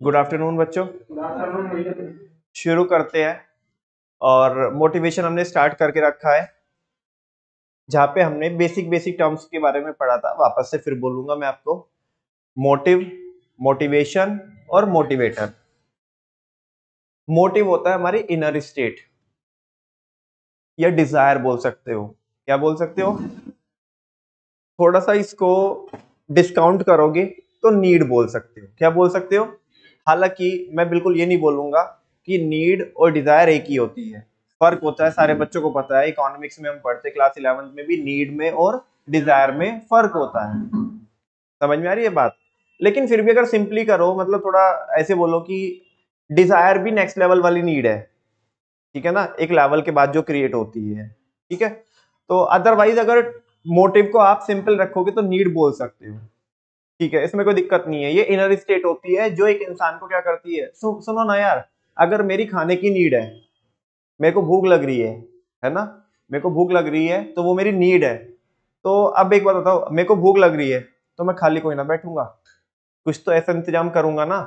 Good afternoon बच्चों। शुरू करते हैं। और मोटिवेशन हमने स्टार्ट करके रखा है, जहां पे हमने बेसिक बेसिक टर्म्स के बारे में पढ़ा था। वापस से फिर बोलूंगा मैं आपको। मोटिव, मोटिवेशन और मोटिवेटर। मोटिव होता है हमारी इनर स्टेट या डिजायर बोल सकते हो। क्या बोल सकते हो? थोड़ा सा इसको डिस्काउंट करोगे तो नीड बोल सकते हो। क्या बोल सकते हो? हालांकि मैं बिल्कुल ये नहीं बोलूंगा कि नीड और डिजायर एक ही होती है। फर्क होता है, सारे बच्चों को पता है। इकोनॉमिक्स में हम पढ़ते क्लास 11th में भी नीड में और डिजायर में फर्क होता है। समझ में आ रही है बात? लेकिन फिर भी अगर सिंपली करो, मतलब थोड़ा ऐसे बोलो कि डिजायर भी नेक्स्ट लेवल वाली नीड है, ठीक है ना, एक लेवल के बाद जो क्रिएट होती है, ठीक है। तो अदरवाइज अगर मोटिव को आप सिंपल रखोगे तो नीड बोल सकते हो, ठीक है, इसमें कोई दिक्कत नहीं है। ये इनर स्टेट होती है जो एक इंसान को क्या करती है। सुनो ना यार, अगर मेरी खाने की नीड है, मेरे को भूख लग रही है ना, मेरे को भूख लग रही है तो वो मेरी नीड है। तो अब एक बात बताओ, मेरे को भूख लग रही है तो मैं खाली कोई ना बैठूंगा, कुछ तो ऐसा इंतजाम करूंगा ना।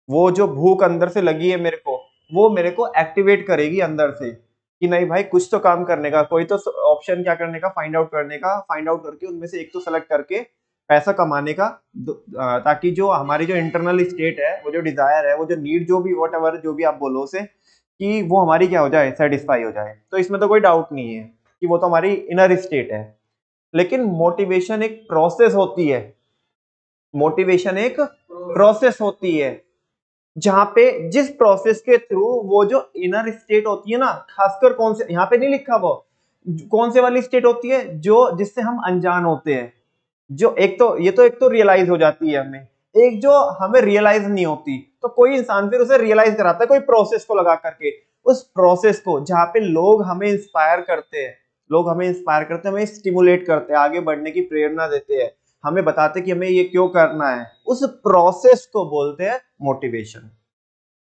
वो जो भूख अंदर से लगी है मेरे को, वो मेरे को एक्टिवेट करेगी अंदर से कि नहीं भाई कुछ तो काम करने का, कोई तो ऑप्शन क्या करने का, फाइंड आउट करने का, फाइंड आउट करके उनमें से एक तो सेलेक्ट करके पैसा कमाने का, ताकि जो हमारी जो इंटरनल स्टेट है, वो जो डिजायर है, वो जो नीड, जो भी वॉट एवर जो भी आप बोलो उसे, कि वो हमारी क्या हो जाए, सेटिस्फाई हो जाए। तो इसमें तो कोई डाउट नहीं है कि वो तो हमारी इनर स्टेट है। लेकिन मोटिवेशन एक प्रोसेस होती है। मोटिवेशन एक प्रोसेस होती है जहां पे जिस प्रोसेस के थ्रू वो जो इनर स्टेट होती है ना, खासकर कौन से, यहाँ पे नहीं लिखा वो कौन से वाली स्टेट होती है, जो जिससे हम अनजान होते हैं। जो एक तो ये तो एक तो रियलाइज हो जाती है हमें, एक जो हमें रियलाइज नहीं होती, तो कोई इंसान फिर उसे रियलाइज कराता है कोई प्रोसेस को लगा करके। उस प्रोसेस को जहां पे लोग हमें इंस्पायर करते हैं, लोग हमें इंस्पायर करते हैं, हमें स्टिमुलेट करते हैं, आगे बढ़ने की प्रेरणा देते हैं, हमें बताते हैं कि हमें ये क्यों करना है, उस प्रोसेस को बोलते हैं मोटिवेशन।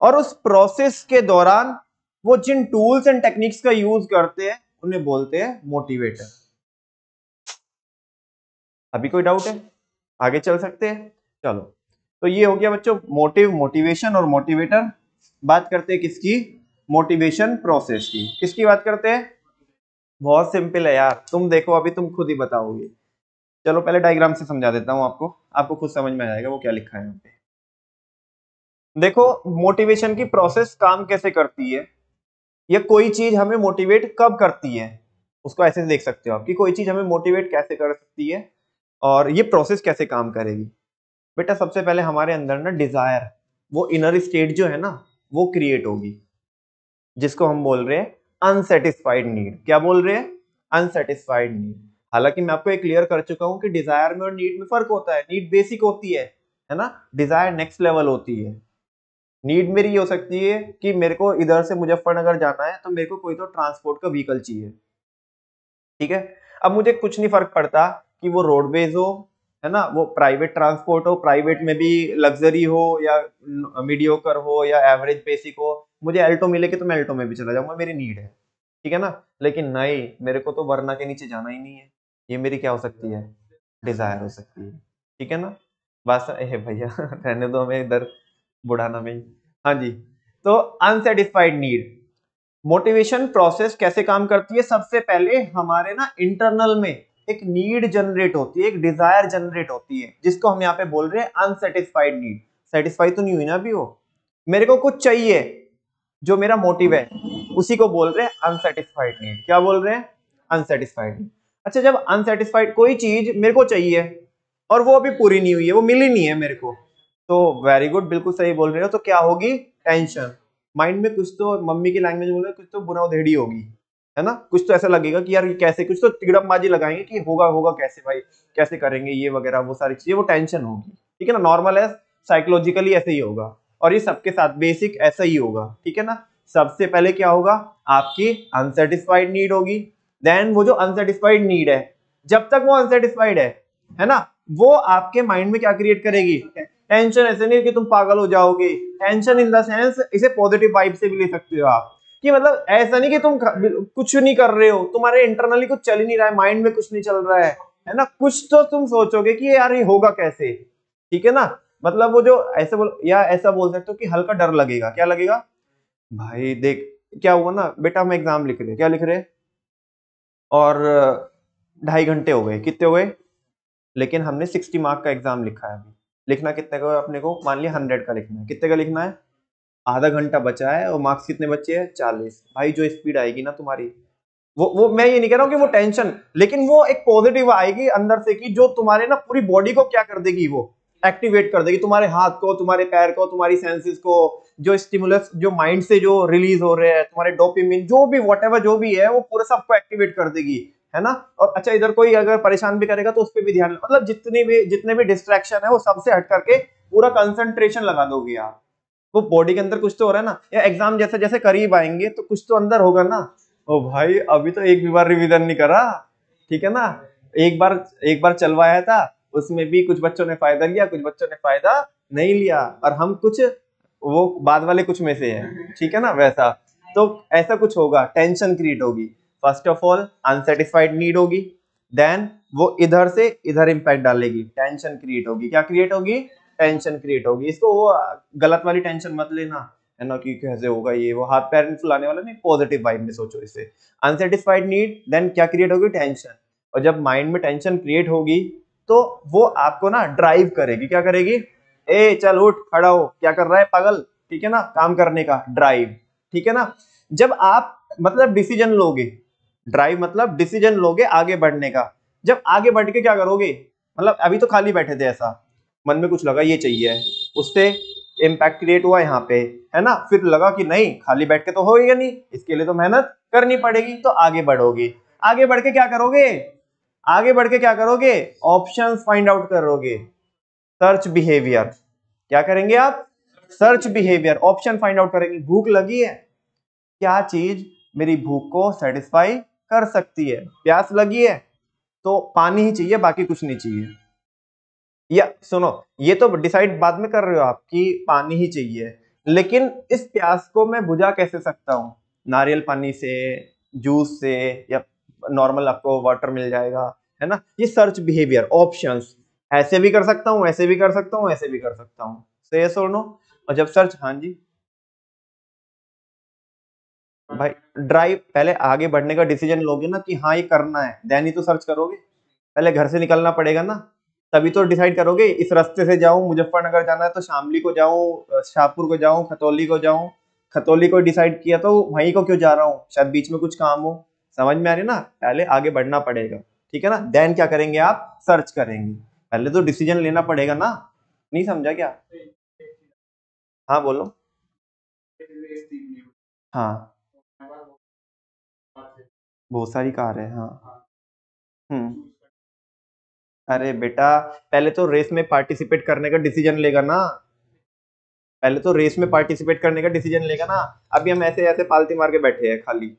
और उस प्रोसेस के दौरान वो जिन टूल्स एंड टेक्निक्स का यूज करते हैं उन्हें बोलते हैं मोटिवेटर। अभी कोई डाउट है? आगे चल सकते हैं? चलो, तो ये हो गया बच्चों मोटिव, मोटिवेशन और मोटिवेटर। बात करते हैं किसकी? मोटिवेशन प्रोसेस की। किसकी बात करते हैं? बहुत सिंपल है यार, तुम देखो अभी तुम खुद ही बताओगे। चलो पहले डायग्राम से समझा देता हूं आपको, आपको खुद समझ में आ जाएगा वो क्या लिखा है यहाँ पे। देखो, मोटिवेशन की प्रोसेस काम कैसे करती है, या कोई चीज हमें मोटिवेट कब करती है, उसको ऐसे देख सकते हो आप कि कोई चीज हमें मोटिवेट कैसे कर सकती है और ये प्रोसेस कैसे काम करेगी। बेटा सबसे पहले हमारे अंदर ना डिजायर, वो इनर स्टेट जो है ना, वो क्रिएट होगी, जिसको हम बोल रहे हैं अनसेटिस्फाइड नीड। क्या बोल रहे हैं? Unsatisfied need. हालांकि मैं आपको एक क्लियर कर चुका हूं कि डिजायर में और नीड में फर्क होता है। नीड बेसिक होती है ना, डिजायर नेक्स्ट लेवल होती है। नीड मेरी ये हो सकती है कि मेरे को इधर से मुजफ्फरनगर जाना है, तो मेरे को कोई तो ट्रांसपोर्ट का व्हीकल चाहिए, ठीक है। अब मुझे कुछ नहीं फर्क पड़ता कि वो रोडवेज हो, है ना, वो प्राइवेट ट्रांसपोर्ट हो, प्राइवेट में भी लग्जरी हो या मीडियोकर हो या एवरेज बेसिक हो, मुझे एल्टो मिलेगी तो मैं एल्टो में भी चला जाऊंगा, मेरी नीड है, ठीक है ना। लेकिन नहीं, मेरे को तो वरना के नीचे जाना ही नहीं है, ये मेरी क्या हो सकती है? डिजायर हो सकती है, ठीक है ना। बस भैया रहने दो हमें इधर बुढ़ाना में ही। हाँ जी, तो अनसेटिस्फाइड नीड। मोटिवेशन प्रोसेस कैसे काम करती है? सबसे पहले हमारे ना इंटरनल में एक नीड जनरेट होती है, एक डिजायर जनरेट होती है, जिसको हम यहाँ पे बोल रहे हैं अनसेटिस्फाइड नीड। सेटिस्फाई तो नहीं हुई ना अभी वो, मेरे को कुछ चाहिए, जो मेरा मोटिव है, उसी को बोल रहे हैं अनसेटिस्फाइड नीड। क्या बोल रहे हैं? Unsatisfied need. अच्छा, जब अनसेटिस्फाइड कोई चीज मेरे को चाहिए और वो अभी पूरी नहीं हुई है, वो मिली नहीं है मेरे को, तो वेरी गुड, बिल्कुल सही बोल रहे हो, तो क्या होगी? टेंशन। माइंड में कुछ तो, मम्मी की लैंग्वेज बोल रहे, कुछ तो बुरा उधेड़ी होगी, है ना। कुछ तो ऐसा लगेगा कि यार ये कैसे, कुछ तो तिगड़मबाजी लगाएंगे कि होगा होगा कैसे भाई, कैसे करेंगे ये वगैरह, वो सारी चीजें, वो टेंशन होगी, ठीक है ना। नॉर्मल है, साइकोलॉजिकली ऐसे ही होगा, और ये सबके साथ बेसिक ऐसा ही होगा, ठीक है ना। सबसे पहले क्या होगा? आपकी अनसेटिस्फाइड नीड होगी। देन वो जो अनसेटिस्फाइड नीड है, जब तक वो अनसेटिस्फाइड है ना, वो आपके माइंड में क्या क्रिएट करेगी? टेंशन। ऐसे नहीं कि तुम पागल हो जाओगे, टेंशन इन द सेंस, इसे पॉजिटिव वाइब से भी ले सकते हो आप, कि मतलब ऐसा नहीं कि तुम कुछ नहीं कर रहे हो, तुम्हारे इंटरनली कुछ चल ही नहीं रहा है, माइंड में कुछ नहीं चल रहा है ना, कुछ तो तुम सोचोगे कि यार ये होगा कैसे, ठीक है ना। मतलब वो जो ऐसे बोल या ऐसा बोल सकते हो कि हल्का डर लगेगा। क्या लगेगा भाई, देख क्या हुआ ना बेटा, हम एग्जाम लिख रहे हैं, क्या लिख रहे हैं, और 2.5 घंटे हो गए, कितने हो गए, लेकिन हमने 60 मार्क का एग्जाम लिखा है। अभी लिखना कितने का है अपने को, मान लिया 100 का लिखना है, कितने का लिखना है, आधा घंटा बचा है और मार्क्स कितने बचे हैं, 40। भाई जो स्पीड आएगी ना तुम्हारी, वो मैं ये नहीं कह रहा हूँ कि वो टेंशन, लेकिन वो एक पॉजिटिव आएगी अंदर से कि जो तुम्हारे ना पूरी बॉडी को क्या कर देगी, वो एक्टिवेट कर देगी, तुम्हारे हाथ को, तुम्हारे पैर को, तुम्हारी सेंसेस को, जो स्टिमुलस जो माइंड से जो रिलीज हो रहे हैं, तुम्हारे डोपामिन जो भी व्हाटएवर जो भी है, वो पूरा सबको एक्टिवेट कर देगी, है ना। और अच्छा इधर कोई अगर परेशान भी करेगा तो उस पर भी ध्यान, मतलब जितने भी डिस्ट्रैक्शन है वो सबसे हट करके पूरा कंसंट्रेशन लगा दोगे आप। वो बॉडी के अंदर कुछ तो हो रहा है ना, या एग्जाम जैसे जैसे करीब आएंगे तो कुछ तो अंदर होगा ना। ओ भाई अभी तो एक भी बार रिवीजन नहीं करा, ठीक है ना, एक बार चलवाया था, उसमें भी कुछ बच्चों ने फायदा लिया, कुछ बच्चों ने फायदा नहीं लिया, और हम कुछ वो बाद वाले कुछ में से है, ठीक है ना, वैसा। तो ऐसा कुछ होगा, टेंशन क्रिएट होगी, first of all unsatisfied need होगी, देन वो इधर से इधर इंपैक्ट डालेगी, टेंशन क्रिएट होगी, क्या क्रिएट होगी, टेंशन क्रिएट होगी। इसको वो गलत वाली टेंशन मत लेना, है ना, कि कैसे होगा ये वो, हाथ पैर फुलाने वाला नहीं, पॉजिटिव वाइब में सोचो इसे। अनसेटिस्फाइड नीड, देन क्या क्रिएट होगी, टेंशन। और जब माइंड में टेंशन क्रिएट होगी तो वो आपको ना ड्राइव करेगी, क्या करेगी, ए चल उठ खड़ा हो, क्या कर रहा है पागल, ठीक है ना, काम करने का ड्राइव, ठीक है ना। जब आप मतलब डिसीजन लोगे, ड्राइव मतलब डिसीजन लोगे आगे बढ़ने का, जब आगे बढ़ के क्या करोगे, मतलब अभी तो खाली बैठे थे, ऐसा मन में कुछ लगा ये चाहिए, उससे इम्पैक्ट क्रिएट हुआ यहाँ पे, है ना, फिर लगा कि नहीं खाली बैठ के तो होएगा नहीं, इसके लिए तो मेहनत करनी पड़ेगी, तो आगे बढ़ोगे, आगे बढ़ के क्या करोगे, आगे बढ़ के क्या करोगे, ऑप्शंस फाइंड आउट करोगे, सर्च बिहेवियर, क्या करेंगे आप, search behaviour, option find out करेंगे। भूख लगी है, क्या चीज मेरी भूख को सेटिस्फाई कर सकती है, प्यास लगी है तो पानी ही चाहिए, बाकी कुछ नहीं चाहिए, या सुनो, ये तो डिसाइड बाद में कर रहे हो आप कि पानी ही चाहिए, लेकिन इस प्यास को मैं बुझा कैसे सकता हूँ, नारियल पानी से, जूस से, या नॉर्मल आपको वाटर मिल जाएगा, है ना। ये सर्च बिहेवियर, ऑप्शंस, ऐसे भी कर सकता हूँ, ऐसे भी कर सकता हूँ, ऐसे भी कर सकता हूँ, से यस और नो। और जब सर्च, हाँ जी भाई, ड्राइव, पहले आगे बढ़ने का डिसीजन लोगे ना कि हाँ ये करना है, देन ही तो सर्च करोगे, पहले घर से निकलना पड़ेगा ना, तभी तो डिसाइड करोगे इस रास्ते से जाऊं, मुजफ्फरनगर जाना है तो शामली को जाऊं, शाहपुर को जाऊं, खतौली को जाऊं, खतौली को डिसाइड किया तो वहीं को क्यों जा रहा हूँ, शायद बीच में कुछ काम हो, समझ में आ रही है ना, पहले आगे बढ़ना पड़ेगा, ठीक है ना, देन क्या करेंगे आप, सर्च करेंगे, पहले तो डिसीजन लेना पड़ेगा ना, नहीं समझा क्या, हाँ बोलो, हाँ बहुत सारी कार है, हाँ, हम्म, अरे बेटा पहले तो रेस में पार्टिसिपेट करने का डिसीजन लेगा ना, पहले तो रेस में पार्टिसिपेट करने का डिसीजन लेगा ना, अभी हम ऐसे ऐसे पालती मार के बैठे हैं खाली,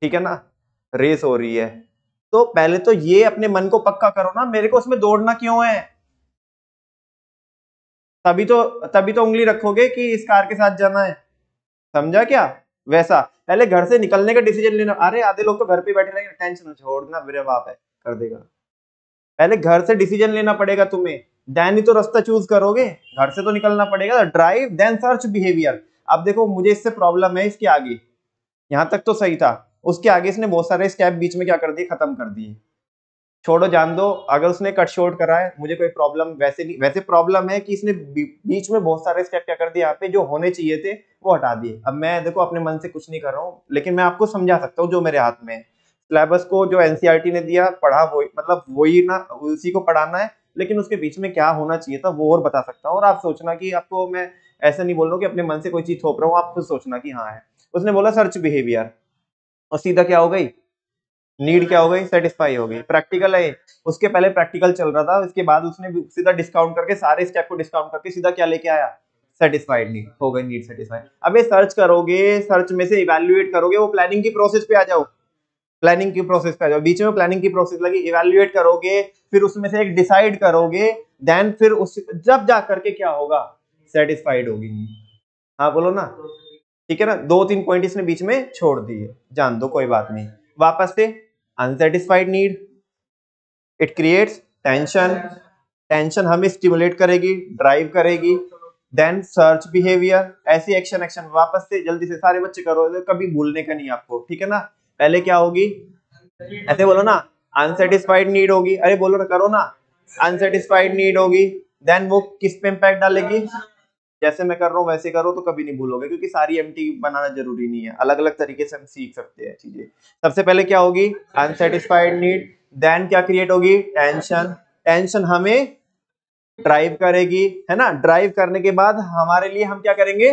ठीक है ना, रेस हो रही है, तो पहले तो ये अपने मन को पक्का करो ना, मेरे को उसमें दौड़ना क्यों है, तभी तो तभी तो उंगली रखोगे कि इस कार के साथ जाना है, समझा क्या, वैसा पहले घर से निकलने का डिसीजन लेना, अरे आधे लोग तो घर पे बैठे रहेंगे, टेंशन छोड़ना, मेरे बाप है कर देगा, पहले घर से डिसीजन लेना पड़ेगा तुम्हें, देन ही तो रास्ता चूज करोगे, घर से तो निकलना पड़ेगा, ड्राइव देन सर्च बिहेवियर। अब देखो मुझे इससे प्रॉब्लम है, इसके आगे यहाँ तक तो सही था, उसके आगे इसने बहुत सारे स्टेप बीच में क्या कर दिए, खत्म कर दिए, छोड़ो जान दो, अगर उसने कट शॉर्ट करा है मुझे कोई प्रॉब्लम वैसे नहीं, वैसे प्रॉब्लम है कि इसने बीच में बहुत सारे स्टेप क्या कर दिए, यहाँ पे जो होने चाहिए थे वो हटा दिए। अब मैं देखो अपने मन से कुछ नहीं कर रहा हूँ, लेकिन मैं आपको समझा सकता हूँ जो मेरे हाथ में है, सिलेबस को जो एनसीईआरटी ने दिया पढ़ा वही, मतलब वही ना, उसी को पढ़ाना है, लेकिन उसके बीच में क्या होना चाहिए था वो और बता सकता हूँ, और आप सोचना कि आपको मैं ऐसा नहीं बोल रहा हूँ कि अपने मन से कोई चीज थोप रहा हूँ, आप खुद सोचना कि हाँ है। उसने बोला सर्च बिहेवियर, और सीधा क्या हो गई, नीड क्या हो गई, सेटिस्फाई हो गई, प्रैक्टिकल है, उसके पहले प्रैक्टिकल चल रहा था, उसके बाद उसने सीधा डिस्काउंट करके सारे स्टेप को डिस्काउंट करके सीधा क्या लेके आया, सेटिस्फाइड नीड हो गई, नीड सेटिस्फाइड। अब ये सर्च करोगे, सर्च में से इवैल्यूएट करोगे, वो प्लानिंग की प्रोसेस पे आ जाओ, प्लानिंग की प्रोसेस पे आ जाओ, बीच में प्लानिंग की प्रोसेस लगी, इवैल्यूएट करोगे, फिर उसमें से एक डिसाइड करोगे, देन फिर उस जब जा करके क्या होगा, सेटिस्फाइड होगी, हाँ बोलो ना, ठीक है ना, 2-3 पॉइंट इसने बीच में छोड़ दिए, जान दो कोई बात नहीं, वापस से unsatisfied need, it creates tension, tension हमें स्टिमुलेट करेगी, ड्राइव करेगी। देन सर्च बिहेवियर, ऐसी एक्शन एक्शन वापस से जल्दी से सारे बच्चे करो, कभी भूलने का नहीं आपको, ठीक है ना। पहले क्या होगी, ऐसे बोलो ना, अनसेटिस्फाइड नीड होगी, अरे बोलो ना, करो ना, अनसेटिस्फाइड नीड होगी। देन वो किस पे इम्पैक्ट डालेगी, जैसे मैं कर रहा हूँ वैसे करो तो कभी नहीं भूलोगे, क्योंकि सारी एमटी बनाना जरूरी नहीं है, अलग अलग तरीके से हम सीख सकते हैं चीजें। सबसे पहले क्या होगी, अनसेटिस्फाइड नीड। देन क्या क्रिएट होगी, टेंशन। टेंशन हमें ड्राइव करेगी, है ना। ड्राइव करने के बाद हमारे लिए हम क्या करेंगे,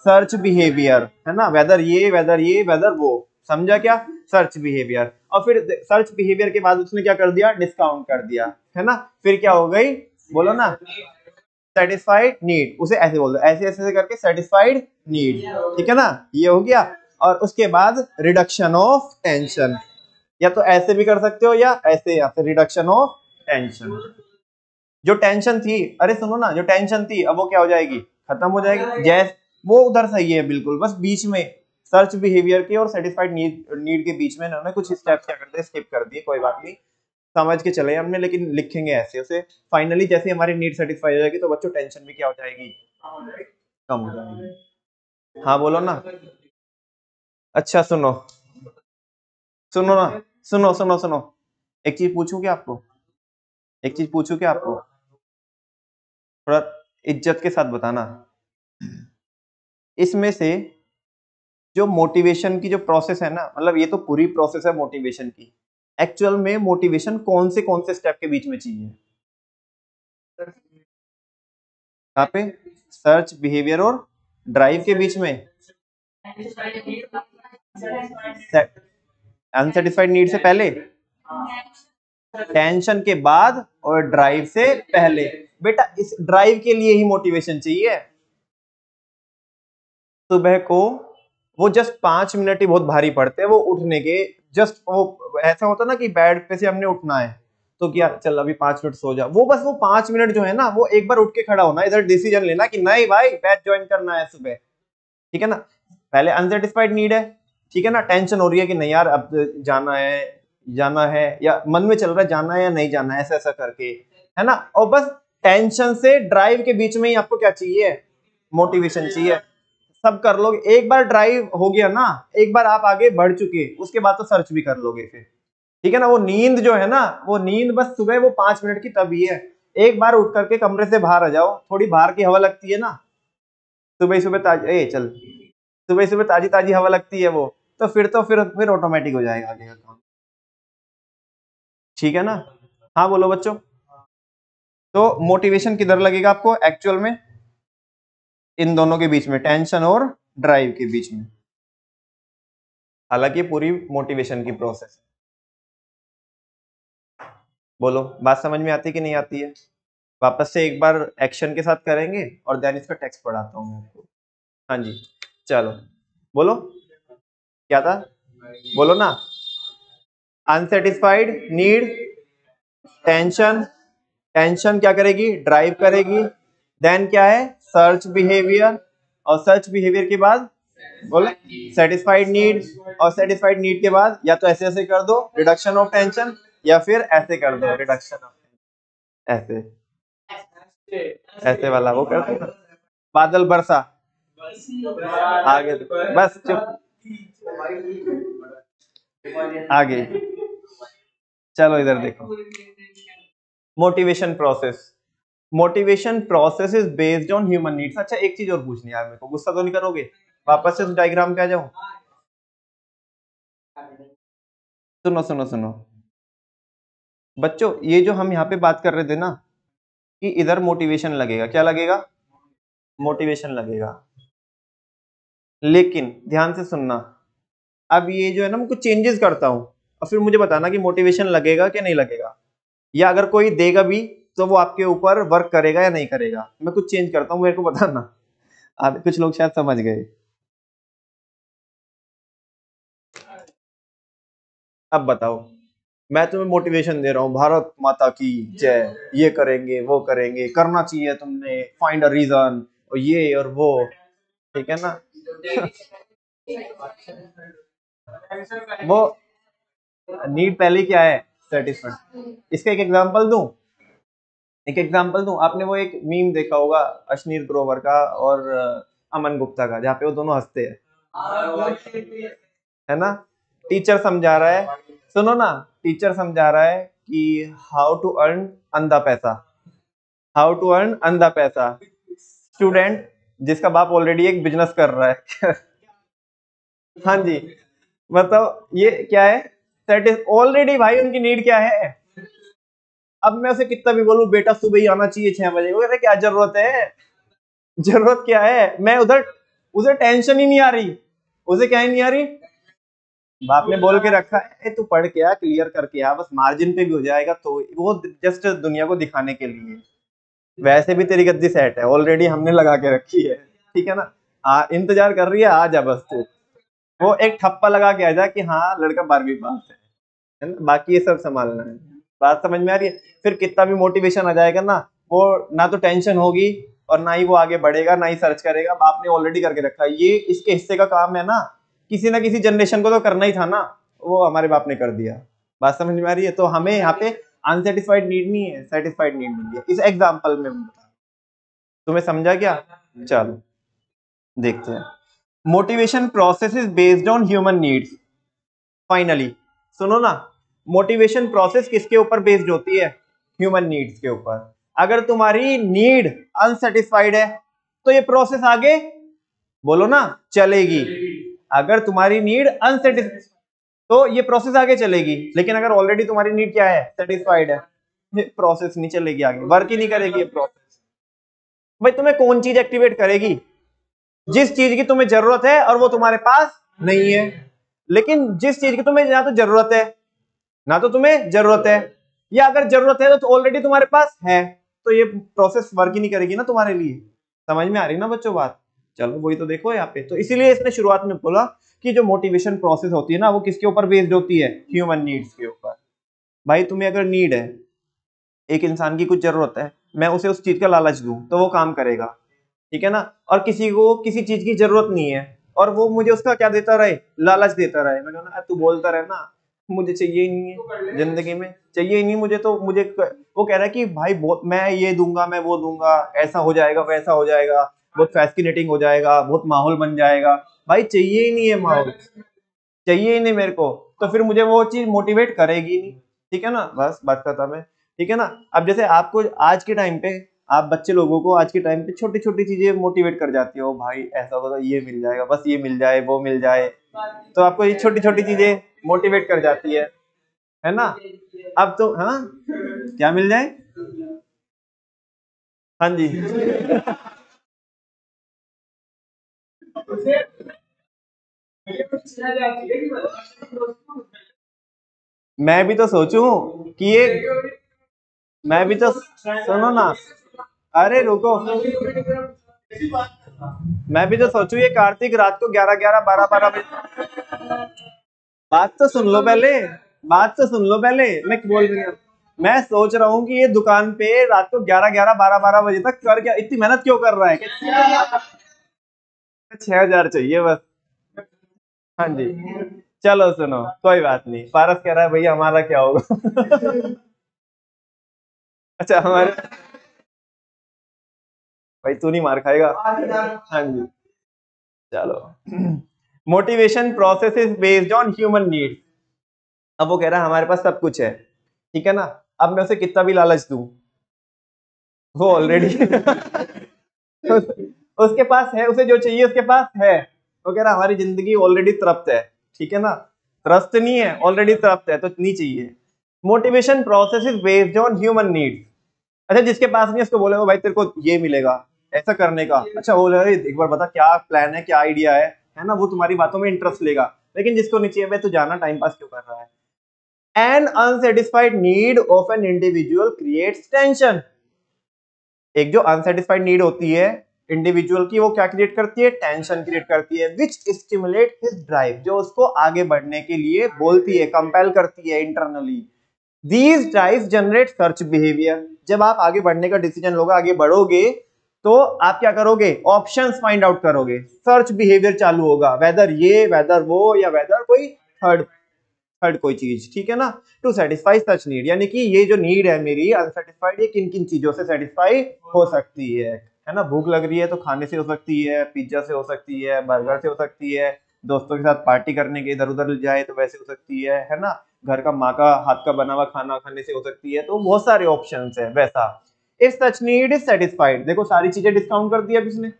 सर्च बिहेवियर, है ना, वेदर ये वेदर ये वेदर वो, समझा क्या, सर्च बिहेवियर। और फिर सर्च बिहेवियर के बाद उसने क्या कर दिया, डिस्काउंट कर दिया, है ना। फिर क्या हो गई, बोलो ना, सेटिस्फाइड नीड, उसे ऐसे बोल दो, ऐसे ऐसे करके सेटिस्फाइड नीड, ठीक है ना, ये हो गया। और उसके बाद रिडक्शन ऑफ टेंशन, या तो ऐसे भी कर सकते हो या ऐसे, या फिर रिडक्शन ऑफ टेंशन। जो टेंशन थी, अरे सुनो ना, जो टेंशन थी अब वो क्या हो जाएगी, खत्म हो जाएगी। जैस वो उधर सही है बिल्कुल, बस बीच में सर्च बिहेवियर के और सेटिस्फाइड नीड के बीच में इन्होंने कुछ स्टेप्स क्या करते हैं, स्किप कर दिए, कोई बात नहीं, समझ के चले हमने, लेकिन लिखेंगे ऐसे उसे। फाइनली जैसे हमारी नीड सेटिस्फाई हो जाएगी तो बच्चों टेंशन भी क्या हो जाएगी, कम हो जाएगी। हाँ बोलो ना। अच्छा सुनो, सुनो ना, सुनो सुनो सुनो, एक चीज पूछूं क्या आपको, एक चीज पूछूं क्या आपको, थोड़ा इज्जत के साथ बताना। इसमें से जो मोटिवेशन की जो प्रोसेस है ना, मतलब ये तो पूरी प्रोसेस है मोटिवेशन की, एक्चुअल में मोटिवेशन कौन से स्टेप के बीच में चाहिए, यहाँ पे सर्च बिहेवियर और ड्राइव के बीच में, अनसेटिस्फाइड नीड से पहले, टेंशन के बाद और ड्राइव से पहले। बेटा इस ड्राइव के लिए ही मोटिवेशन चाहिए। सुबह को वो जस्ट 5 मिनट ही बहुत भारी पड़ते हैं, वो उठने के, जस्ट वो ऐसा होता ना कि बेड पे से हमने उठना है तो क्या, चल अभी 5 मिनट सो जा, वो बस वो 5 मिनट जो है ना, वो एक बार उठ के खड़ा होना, इधर डिसीजन लेना कि नहीं भाई बैच ज्वाइन करना है सुबह, ठीक है ना। पहले अनसेटिस्फाइड नीड है, ठीक है ना, टेंशन हो रही है कि नहीं यार अब जाना है, जाना है, या मन में चल रहा है जाना है या नहीं जाना है, ऐसा ऐसा करके, है ना। और बस टेंशन से ड्राइव के बीच में ही आपको क्या चाहिए, मोटिवेशन चाहिए। सब कर लोगे, एक बार ड्राइव हो गया ना, एक बार आप आगे बढ़ चुके, उसके बाद तो सर्च भी कर लोगे फिर, ठीक है ना। वो नींद जो है ना, वो नींद बस सुबह वो 5 मिनट की तभी है। एक बार उठ करके कमरे से बाहर आ जाओ, थोड़ी बाहर की हवा लगती है ना, सुबह सुबह ताजी, चल सुबह सुबह ताजी ताजी हवा लगती है वो, तो फिर ऑटोमेटिक हो जाएगा आगे का काम, ठीक है ना। हाँ बोलो बच्चों। तो मोटिवेशन किधर लगेगा आपको एक्चुअल में, इन दोनों के बीच में, टेंशन और ड्राइव के बीच में, हालांकि पूरी मोटिवेशन की प्रोसेस। बोलो बात समझ में आती कि नहीं आती है, वापस से एक बार एक्शन के साथ करेंगे और देन इसका टेक्स्ट पढ़ाता हूँ मैं आपको। हाँ जी चलो, बोलो क्या था, बोलो ना, अनसेटिस्फाइड नीड, टेंशन, टेंशन क्या करेगी, ड्राइव करेगी। देन क्या है, सर्च बिहेवियर, और सर्च बिहेवियर के बाद बोले सेटिस्फाइड नीड, और सेटिस्फाइड नीड के बाद या तो ऐसे ऐसे कर दो रिडक्शन ऑफ टेंशन, या फिर ऐसे कर दो रिडक्शन ऑफ, ऐसे ऐसे वाला वो करते हैं ना, बादल बरसा, आगे बस चुप, आगे चलो इधर देखो, motivation process, motivation process is based on human needs. अच्छा एक चीज और पूछनी है यार, मेरे को गुस्सा तो नहीं करोगे, वापस से उस डायग्राम पे आ जाऊं, सुनो सुनो सुनो बच्चों, ये जो हम यहाँ पे बात कर रहे थे ना, कि इधर मोटिवेशन लगेगा, क्या लगेगा, मोटिवेशन लगेगा, लेकिन ध्यान से सुनना, अब ये जो है ना मैं कुछ चेंजेस करता हूं, और फिर मुझे बताना कि मोटिवेशन लगेगा कि नहीं लगेगा, या अगर कोई देगा भी तो वो आपके ऊपर वर्क करेगा या नहीं करेगा। मैं कुछ चेंज करता हूँ, मेरे को बताना, कुछ लोग शायद समझ गए। अब बताओ, मैं तुम्हें मोटिवेशन दे रहा हूँ, भारत माता की जय, ये करेंगे वो करेंगे, करना चाहिए तुमने, फाइंड अ रीजन, और ये और वो, ठीक है ना। वो नीड पहले क्या है, सेटिस्फाइड। इसका एक एग्जांपल दूं, एक एग्जांपल दूं, आपने वो एक मीम देखा होगा अश्नीर ग्रोवर का और अमन गुप्ता का, जहाँ पे वो दोनों हंसते हैं, है ना। टीचर समझा रहा है, सुनो ना, टीचर समझा रहा है कि हाउ टू अर्न अंधा पैसा, हाउ टू अर्न अंधा पैसा। स्टूडेंट जिसका बाप ऑलरेडी एक बिजनेस कर रहा है हाँ जी, मतलब ये क्या है, दैट इज ऑलरेडी, भाई उनकी नीड क्या है। अब मैं उसे कितना भी बोलूं बेटा सुबह ही आना चाहिए 6 बजे, वो कहता है क्या जरूरत है, जरूरत क्या है, मैं उधर, उसे टेंशन ही नहीं आ रही, उसे क्या ही नहीं आ रही, बाप ने बोल के रखा है तू पढ़ के आ, क्लियर करके आ, बस मार्जिन पे भी हो जाएगा, तो वो जस्ट दुनिया को दिखाने के लिए। वैसे भी तेरी गद्दी सेट है ऑलरेडी, हमने लगा के रखी है, ठीक है ना, इंतजार कर रही है, आ जा बस तू, वो एक ठप्पा लगा के आ जा कि हाँ लड़का 12वीं पास है ना, बाकी ये सब संभालना है। बात समझ में आ रही है। फिर कितना भी मोटिवेशन आ जाएगा ना, वो ना तो टेंशन होगी और ना ही वो आगे बढ़ेगा, ना ही सर्च करेगा, बाप ने ऑलरेडी करके रखा है, ये इसके हिस्से का काम है ना, किसी ना किसी जनरेशन को तो करना ही था ना, वो हमारे बाप ने कर दिया। बात समझ में आ रही है। तो हमें यहाँ पे अनसेटिस्फाइड नीड नहीं है, सेटिस्फाइड नीड मिली है इस एग्जाम्पल में। तुम्हें समझा क्या? चलो देखते हैं। Motivation process is based on human needs. Finally सुनो ना, मोटिवेशन प्रोसेस किसके ऊपर बेस्ड होती है? ह्यूमन नीड्स के ऊपर। अगर तुम्हारी नीड अनसेटिस्फाइड है तो ये प्रोसेस आगे, बोलो ना, चलेगी। अगर तुम्हारी नीड अनसेटिस्फाइड तो ये प्रोसेस आगे चलेगी, लेकिन अगर ऑलरेडी तुम्हारी नीड क्या है, सेटिस्फाइड है, ये प्रोसेस नहीं चलेगी, आगे वर्क ही नहीं करेगी ये प्रोसेस। भाई तुम्हें कौन चीज एक्टिवेट करेगी? जिस चीज की तुम्हें जरूरत है और वो तुम्हारे पास नहीं है। लेकिन जिस चीज की तुम्हें ना तो जरूरत है ना तो तुम्हें जरूरत है, या अगर जरूरत है तो ऑलरेडी तुम्हारे पास है, तो ये प्रोसेस वर्क ही नहीं करेगी ना तुम्हारे लिए। समझ में आ रही ना बच्चों बात? चलो वही तो देखो यहाँ पे, तो इसीलिए इसने शुरुआत में बोला कि जो मोटिवेशन प्रोसेस होती है ना, वो किसके ऊपर बेस्ड होती है? ह्यूमन नीड्स के ऊपर। भाई तुम्हें अगर नीड है, एक इंसान की कुछ जरूरत है, मैं उसे उस चीज का लालच दूं तो वो काम करेगा, ठीक है ना। और किसी को किसी चीज की जरूरत नहीं है और वो मुझे उसका क्या देता रहे, लालच देता रहे, मैं कहूँ तू बोलता रहे ना, मुझे चाहिए ही नहीं है जिंदगी में, चाहिए ही नहीं मुझे, तो मुझे वो कह रहा है कि भाई बहुत मैं ये दूंगा, मैं वो दूंगा, ऐसा हो जाएगा, वैसा हो जाएगा, बहुत फैसिनेटिंग हो जाएगा, बहुत माहौल बन जाएगा। भाई चाहिए ही नहीं है माहौल, चाहिए ही नहीं मेरे को, तो फिर मुझे वो चीज मोटिवेट करेगी नहीं, ठीक है ना, बस बात खत्म है, ठीक है ना। अब जैसे आपको आज के टाइम पे, आप बच्चे लोगों को आज के टाइम पे छोटी छोटी चीजें मोटिवेट कर जाती हो, भाई ऐसा होगा तो ये मिल जाएगा, बस ये मिल जाए, वो मिल जाए, तो आपको ये छोटी छोटी चीजें मोटिवेट कर जाती है ना। अब तो हाँ, क्या मिल जाए, हाँ जी मैं भी तो सोचूं कि ये, मैं भी तो, सुनो ना, अरे रुको, मैं भी तो सोचूं ये कार्तिक रात को 11-11 12-12 बजे, बात तो सुन लो पहले, बात तो सुन लो पहले, मैं बोल रही हूँ, मैं सोच रहा हूँ कि ये दुकान पे रात को 11-11 12-12 बजे तक कर, क्या इतनी मेहनत क्यों कर रहा है? 6,000 चाहिए बस। हाँ जी, चलो सुनो, कोई बात नहीं, पारस कह रहा है भैया हमारा क्या होगा अच्छा हमारे, भाई तू नहीं मार खाएगा, हाँ जी, चलो motivation process is based on human needs. अब वो कह रहा है हमारे पास सब कुछ है, ठीक है ना, अब मैं उसे कितना भी लालच दूं, वो ऑलरेडी उसके पास है, उसे जो चाहिए उसके पास है, वो कह रहा हमारी जिंदगी ऑलरेडी तृप्त है, ठीक है ना, त्रस्त नहीं है, ऑलरेडी तृप्त है, तो नहीं चाहिए। Motivation process is based on human needs. अच्छा जिसके पास नहीं है उसको बोलेगा भाई तेरे को ये मिलेगा ऐसा करने का, अच्छा बोले एक बार बता क्या प्लान है, क्या आइडिया है ना, वो तुम्हारी बातों में इंटरेस्ट लेगा। लेकिन जिसको नहीं चाहिए भाई तू जाना टाइम पास क्यों कर रहा है। An unsatisfied need of an individual creates tension। एक जो अनसेटिस्फाइड नीड होती है इंडिविजुअल की, वो क्या क्रिएट करती है, टेंशन क्रिएट करती है, विच स्टिमुलेट हिज ड्राइव, जो उसको आगे बढ़ने के लिए बोलती है, कंपेल करती है internally. These drive generate search behaviour. जब आप आगे बढ़ने का डिसीजन लोगे, आगे बढ़ोगे, तो आप क्या करोगे, ऑप्शंस फाइंड आउट करोगे, सर्च बिहेवियर चालू होगा, वेदर ये, वेदर वो, या वेदर कोई थर्ड। थर्ड कोई चीज, ठीक है ना, टू सेटिस्फाई सच नीड, यानी कि ये जो नीड है मेरी अनसेटिस्फाइड, ये किन किन चीजों से सेटिस्फाई हो सकती है ना, भूख लग रही है तो खाने से हो सकती है, पिज्जा से हो सकती है, बर्गर से हो सकती है, दोस्तों के साथ पार्टी करने के इधर उधर जाए तो वैसे हो सकती है ना, घर का माँ का हाथ का बना हुआ खाना खाने से हो सकती है, तो बहुत सारे ऑप्शंस है वैसा। If such need is satisfied, देखो सारी चीजें डिस्काउंट कर दिया किसने,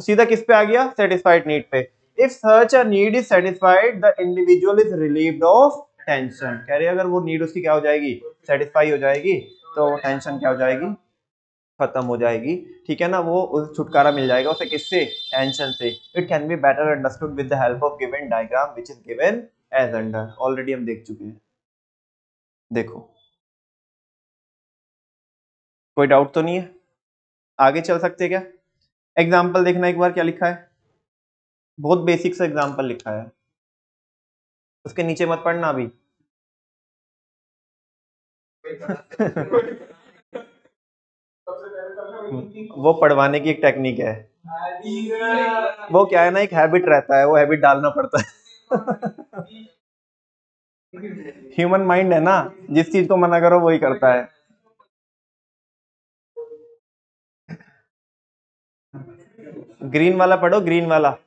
सीधा किस पे आ गया, सेटिस्फाइड नीड पे। If such a need is satisfied the individual is relieved of tension, कह रहे अगर वो नीड उसकी क्या हो जाएगी, सेटिस्फाई हो जाएगी, तो टेंशन क्या हो जाएगी, खत्म हो जाएगी, ठीक है ना, वो उस छुटकारा मिल जाएगा उसे, किससे, टेंशन से। It can be better understood with the help of given diagram which is given as under, already हम देख चुके हैं। देखो कोई डाउट तो नहीं है, आगे चल सकते हैं क्या? एग्जाम्पल देखना एक बार क्या लिखा है, बहुत बेसिक सा एग्जाम्पल लिखा है, उसके नीचे मत पढ़ना अभी। वो पढ़वाने की एक टेक्निक है, वो क्या है ना, एक हैबिट रहता है, वो हैबिट डालना पड़ता है। ह्यूमन माइंड है ना, जिस चीज को मना करो वही करता है। ग्रीन वाला पढ़ो, ग्रीन वाला।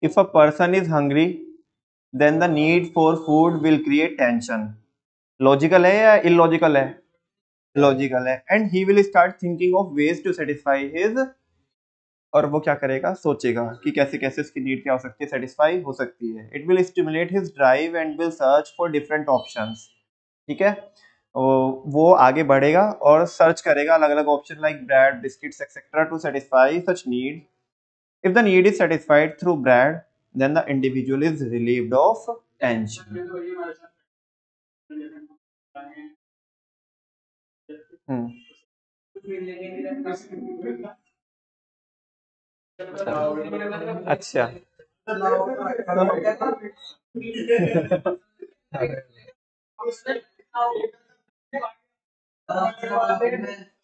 If a person is hungry, then the need for food will create tension. Logical है या इलॉजिकल है? लॉजिकल है। And he will start thinking of ways to satisfy his, और वो क्या करेगा, सोचेगा कि कैसे कैसे उसकी नीड क्या हो सकती है, सेटिस्फाई हो सकती है। It will stimulate his drive and will search for different options, ठीक है, वो आगे बढ़ेगा और सर्च करेगा अलग अलग option like bread, biscuits etcetera to satisfy such need. If the need is satisfied through bread, then the individual is relieved of tension. अच्छा।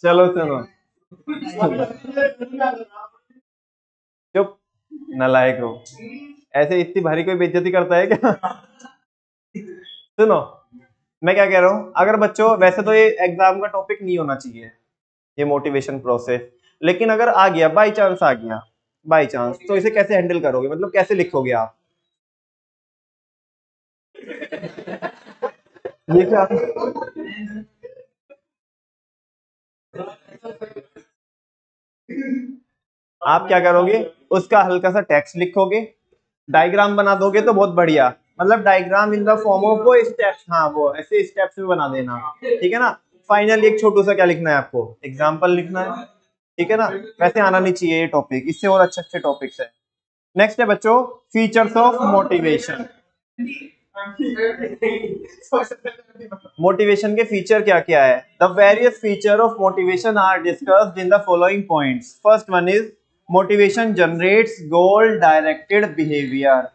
चलो सुनो, चुप, नालायक हो, ऐसे इतनी भारी कोई बेइज्जती करता है क्या? सुनो, मैं क्या कह रहा हूँ, अगर बच्चों वैसे तो ये एग्जाम का टॉपिक नहीं होना चाहिए ये मोटिवेशन प्रोसेस, लेकिन अगर आ गया, बाई चांस आ गया, बाई चांस, तो इसे कैसे हैंडल करोगे, मतलब कैसे लिखोगे आप? ये क्या, आप क्या करोगे, उसका हल्का सा टेक्स्ट लिखोगे, डायग्राम बना दोगे तो बहुत बढ़िया, मतलब diagram in the form of वो स्टेप्स, हाँ वो ऐसे स्टेप्स में बना देना, ठीक है ना। फाइनली एक छोटू सा क्या लिखना है आपको, एग्जाम्पल लिखना है, ठीक है ना। वैसे आना नहीं चाहिए ये टॉपिक, इससे और अच्छे अच्छे टॉपिक्स है। नेक्स्ट है बच्चों, फीचर्स ऑफ मोटिवेशन। मोटिवेशन के फीचर क्या क्या है? The various feature of motivation are discussed in the following points. First one is motivation generates goal directed behaviour.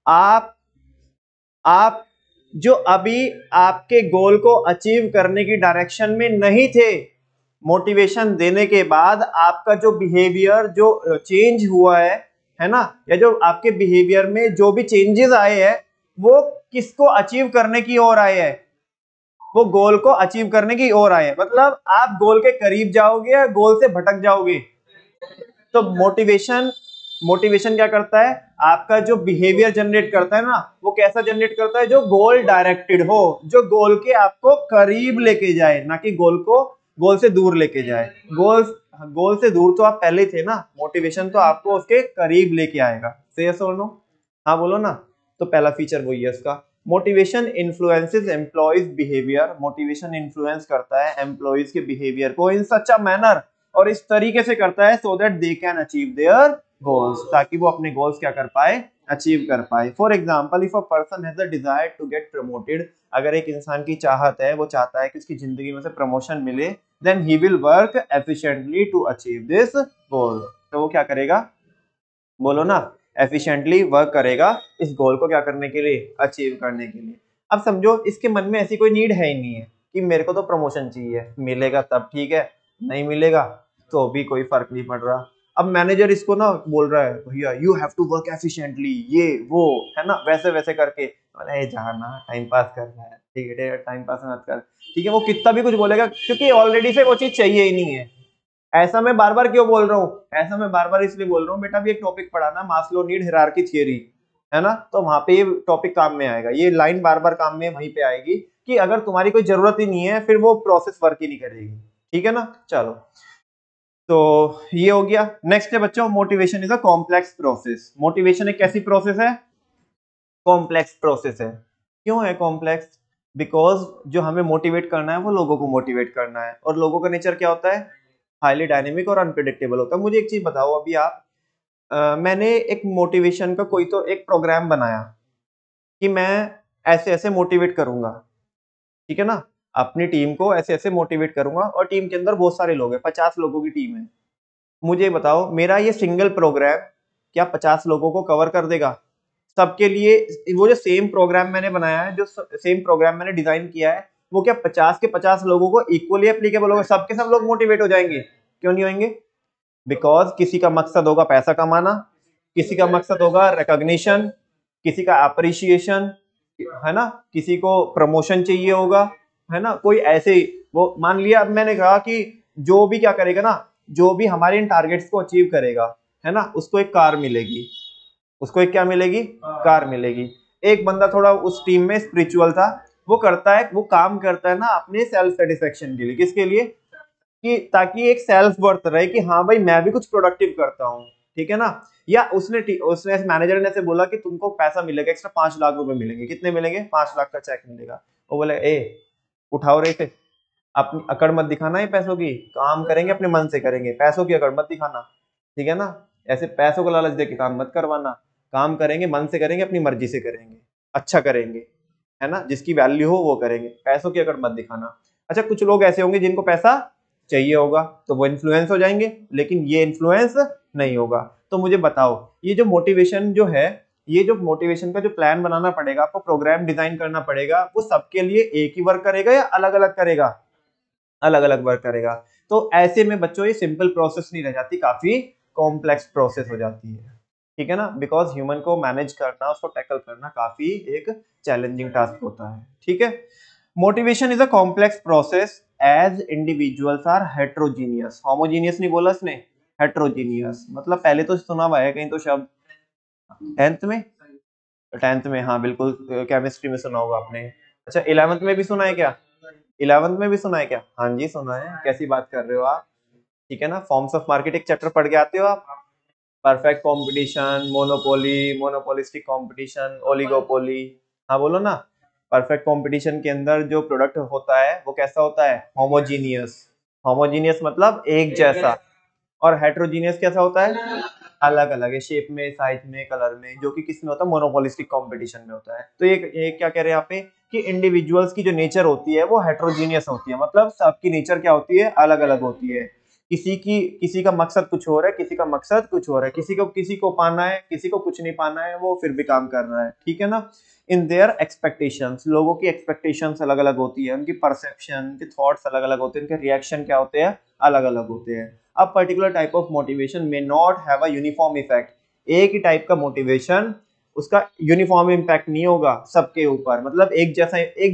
आप आप जो अभी आपके गोल को अचीव करने की डायरेक्शन में नहीं थे, मोटिवेशन देने के बाद आपका जो बिहेवियर जो चेंज हुआ है ना, या जो आपके बिहेवियर में जो भी चेंजेस आए हैं, वो किसको अचीव करने की ओर आए हैं, वो गोल को अचीव करने की ओर आए हैं। मतलब आप गोल के करीब जाओगे या गोल से भटक जाओगे। तो मोटिवेशन, मोटिवेशन क्या करता है, आपका जो बिहेवियर जनरेट करता है ना, वो कैसा जनरेट करता है, जो गोल डायरेक्टेड हो, जो गोल के आपको करीब लेके जाए, ना कि गोल को गोल से दूर लेके जाए। गोल से दूर तो आप पहले ही थे ना, मोटिवेशन तो आपको उसके करीब लेके आएगा। सही है, सुनो, हाँ बोलो ना। तो पहला फीचर वही है उसका, motivation influences employees behaviour. Motivation influence करता है एम्प्लॉयज के बिहेवियर को इन सच अ मैनर, और इस तरीके से करता है, so that they can achieve their goals, ताकि वो अपने गोल्स क्या कर पाए, अचीव कर पाए। For example, if a person has a desire to get promoted, अगर एक इंसान की चाहत है, वो चाहता है कि उसकी जिंदगी में से प्रमोशन मिले, then he will work efficiently to achieve this goal. तो वो क्या करेगा, बोलो ना, एफिशिएंटली वर्क करेगा इस गोल को क्या करने के लिए, अचीव करने के लिए। अब समझो इसके मन में ऐसी कोई नीड है ही नहीं है कि मेरे को तो प्रमोशन चाहिए, मिलेगा तब ठीक है, नहीं मिलेगा तो भी कोई फर्क नहीं पड़ रहा। अब मैनेजर इसको ना बोल रहा है भैया you have to work efficiently, ये वो है ना, वैसे वैसे करके, अरे जाना टाइम पास करना है, ठीक है टाइम पास मत कर, ठीक है, वो कितना भी कुछ बोलेगा क्योंकि ऑलरेडी से वो चीज चाहिए ही नहीं है। ऐसा मैं बार बार क्यों बोल रहा हूँ, ऐसा मैं बार बार इसलिए बोल रहा हूँ बेटा, भी एक टॉपिक पढ़ा ना, मास्लो नीड हायरार्की थ्योरी, है ना, तो वहां पे ये टॉपिक काम में आएगा, ये लाइन बार बार काम में वहीं पे आएगी कि अगर तुम्हारी कोई जरूरत ही नहीं है फिर वो प्रोसेस वर्क ही नहीं करेगी, ठीक है ना। चलो, तो ये हो गया। नेक्स्ट है बच्चों, motivation is a complex process. Motivation एक कैसी प्रोसेस है, कॉम्प्लेक्स प्रोसेस है। क्यों है कॉम्प्लेक्स, बिकॉज जो हमें मोटिवेट करना है वो लोगों को मोटिवेट करना है, और लोगों का नेचर क्या होता है, हाईली डायनेमिक और अनप्रिडिक्टेबल होता है। मुझे एक चीज बताओ, अभी आप मैंने एक मोटिवेशन का कोई तो एक प्रोग्राम बनाया कि मैं ऐसे ऐसे मोटिवेट करूंगा, ठीक है ना, अपनी टीम को ऐसे ऐसे मोटिवेट करूंगा, और टीम के अंदर बहुत सारे लोग हैं, 50 लोगों की टीम है। मुझे बताओ मेरा ये सिंगल प्रोग्राम क्या 50 लोगों को कवर कर देगा सबके लिए? वो जो सेम प्रोग्राम मैंने बनाया है, जो सेम प्रोग्राम मैंने डिजाइन किया है, वो क्या 50 के 50 लोगों को इक्वली एप्लीकेबल होगा, सबके सब लोग मोटिवेट हो जाएंगे? क्यों नहीं होंगे? बिकॉज किसी का मकसद होगा पैसा कमाना, किसी का मकसद होगा रिकॉग्निशन, किसी का अप्रिशिएशन, है ना, किसी को प्रमोशन चाहिए होगा, है ना, कोई ऐसे ही, वो मान लिया, अब मैंने कहा कि जो भी क्या करेगा ना, जो भी हमारे इन टारगेट्स को अचीव करेगा, है ना, उसको एक कार मिलेगी, उसको एक क्या मिलेगी, कार मिलेगी। एक बंदा थोड़ा उस टीम में स्पिरिचुअल था, वो करता है, वो काम करता है ना अपने सेल्फ सेटिस्फेक्शन के लिए, किसके लिए, कि ताकि एक सेल्फ वर्थ रहे कि हाँ भाई मैं भी कुछ प्रोडक्टिव करता हूँ, ठीक है ना। या उसने मैनेजर ने से बोला कि तुमको पैसा मिलेगा एक्स्ट्रा 5 लाख रुपए मिलेंगे, कितने मिलेंगे, 5 लाख का चेक मिलेगा। वो बोले ए उठाओ रे थे, अपनी अकड़ मत दिखाना, है पैसों की, काम करेंगे अपने मन से करेंगे, पैसों की अकड़ मत दिखाना, ठीक है ना, ऐसे पैसों को लालच दे के काम मत करवाना, काम करेंगे मन से करेंगे, अपनी मर्जी से करेंगे, अच्छा करेंगे, है ना, जिसकी वैल्यू हो वो करेंगे, पैसों की अकड़ मत दिखाना। अच्छा, कुछ लोग ऐसे होंगे जिनको पैसा चाहिए होगा तो वो इन्फ्लुएंस हो जाएंगे, लेकिन ये इन्फ्लुएंस नहीं होगा। तो मुझे बताओ, ये जो मोटिवेशन जो है, ये जो मोटिवेशन का जो प्लान बनाना पड़ेगा आपको, प्रोग्राम डिजाइन करना पड़ेगा, वो सबके लिए एक ही वर्क करेगा या अलग अलग करेगा, अलग अलग वर्क करेगा। तो ऐसे में बच्चों ये सिंपल प्रोसेस नहीं रह जाती, काफी कॉम्प्लेक्स प्रोसेस हो जाती है, ठीक है ना, बिकॉज ह्यूमन को मैनेज करना, उसको टैकल करना काफी एक चैलेंजिंग टास्क होता है, ठीक है। Motivation is a complex process as individuals are heterogeneous, homogeneous नहीं बोला इसने, हेट्रोजीनियस, मतलब पहले तो सुना हुआ है कहीं तो शब्द, 10th में, 10th में, हाँ बिल्कुल, केमिस्ट्री में सुना होगा आपने। अच्छा 11th में भी सुना है क्या, 11th में भी सुना है क्या, हाँ जी सुना है, कैसी बात कर रहे हो आप, ठीक है ना, फॉर्म्स ऑफ मार्केट एक चैप्टर पढ़ के आते हो आप, perfect competition, monopoly, monopolistic competition, oligopoly, हाँ बोलो ना। परफेक्ट कंपटीशन के अंदर जो प्रोडक्ट होता है वो कैसा होता है, होमोजीनियस, होमोजीनियस मतलब एक जैसा, और हेट्रोजीनियस कैसा होता है, अलग अलग है, शेप में, साइज में, कलर में, जो कि किस में होता है, मोनोपोलिस्टिक कंपटीशन में होता है। तो ये क्या कह रहे हैं यहाँ पे, कि इंडिविजुअल्स की जो नेचर होती है वो हेट्रोजीनियस होती है, मतलब सबकी नेचर क्या होती है, अलग अलग होती है। किसी का मकसद कुछ और है, किसी का मकसद कुछ और है, किसी को पाना है, किसी को कुछ नहीं पाना है, वो फिर भी काम कर रहा है, ठीक है ना। इन देयर एक्सपेक्टेशंस, लोगों की एक्सपेक्टेशंस अलग अलग होती है, उनकी परसेप्शन, उनके थॉट्स अलग अलग होते हैं, उनके रिएक्शन क्या होते हैं, अलग अलग होते हैं। A particular type of motivation may not have a uniform effect, एक ही टाइप का मोटिवेशन, उसका यूनिफॉर्म इम्पैक्ट नहीं होगा सबके ऊपर, मतलब एक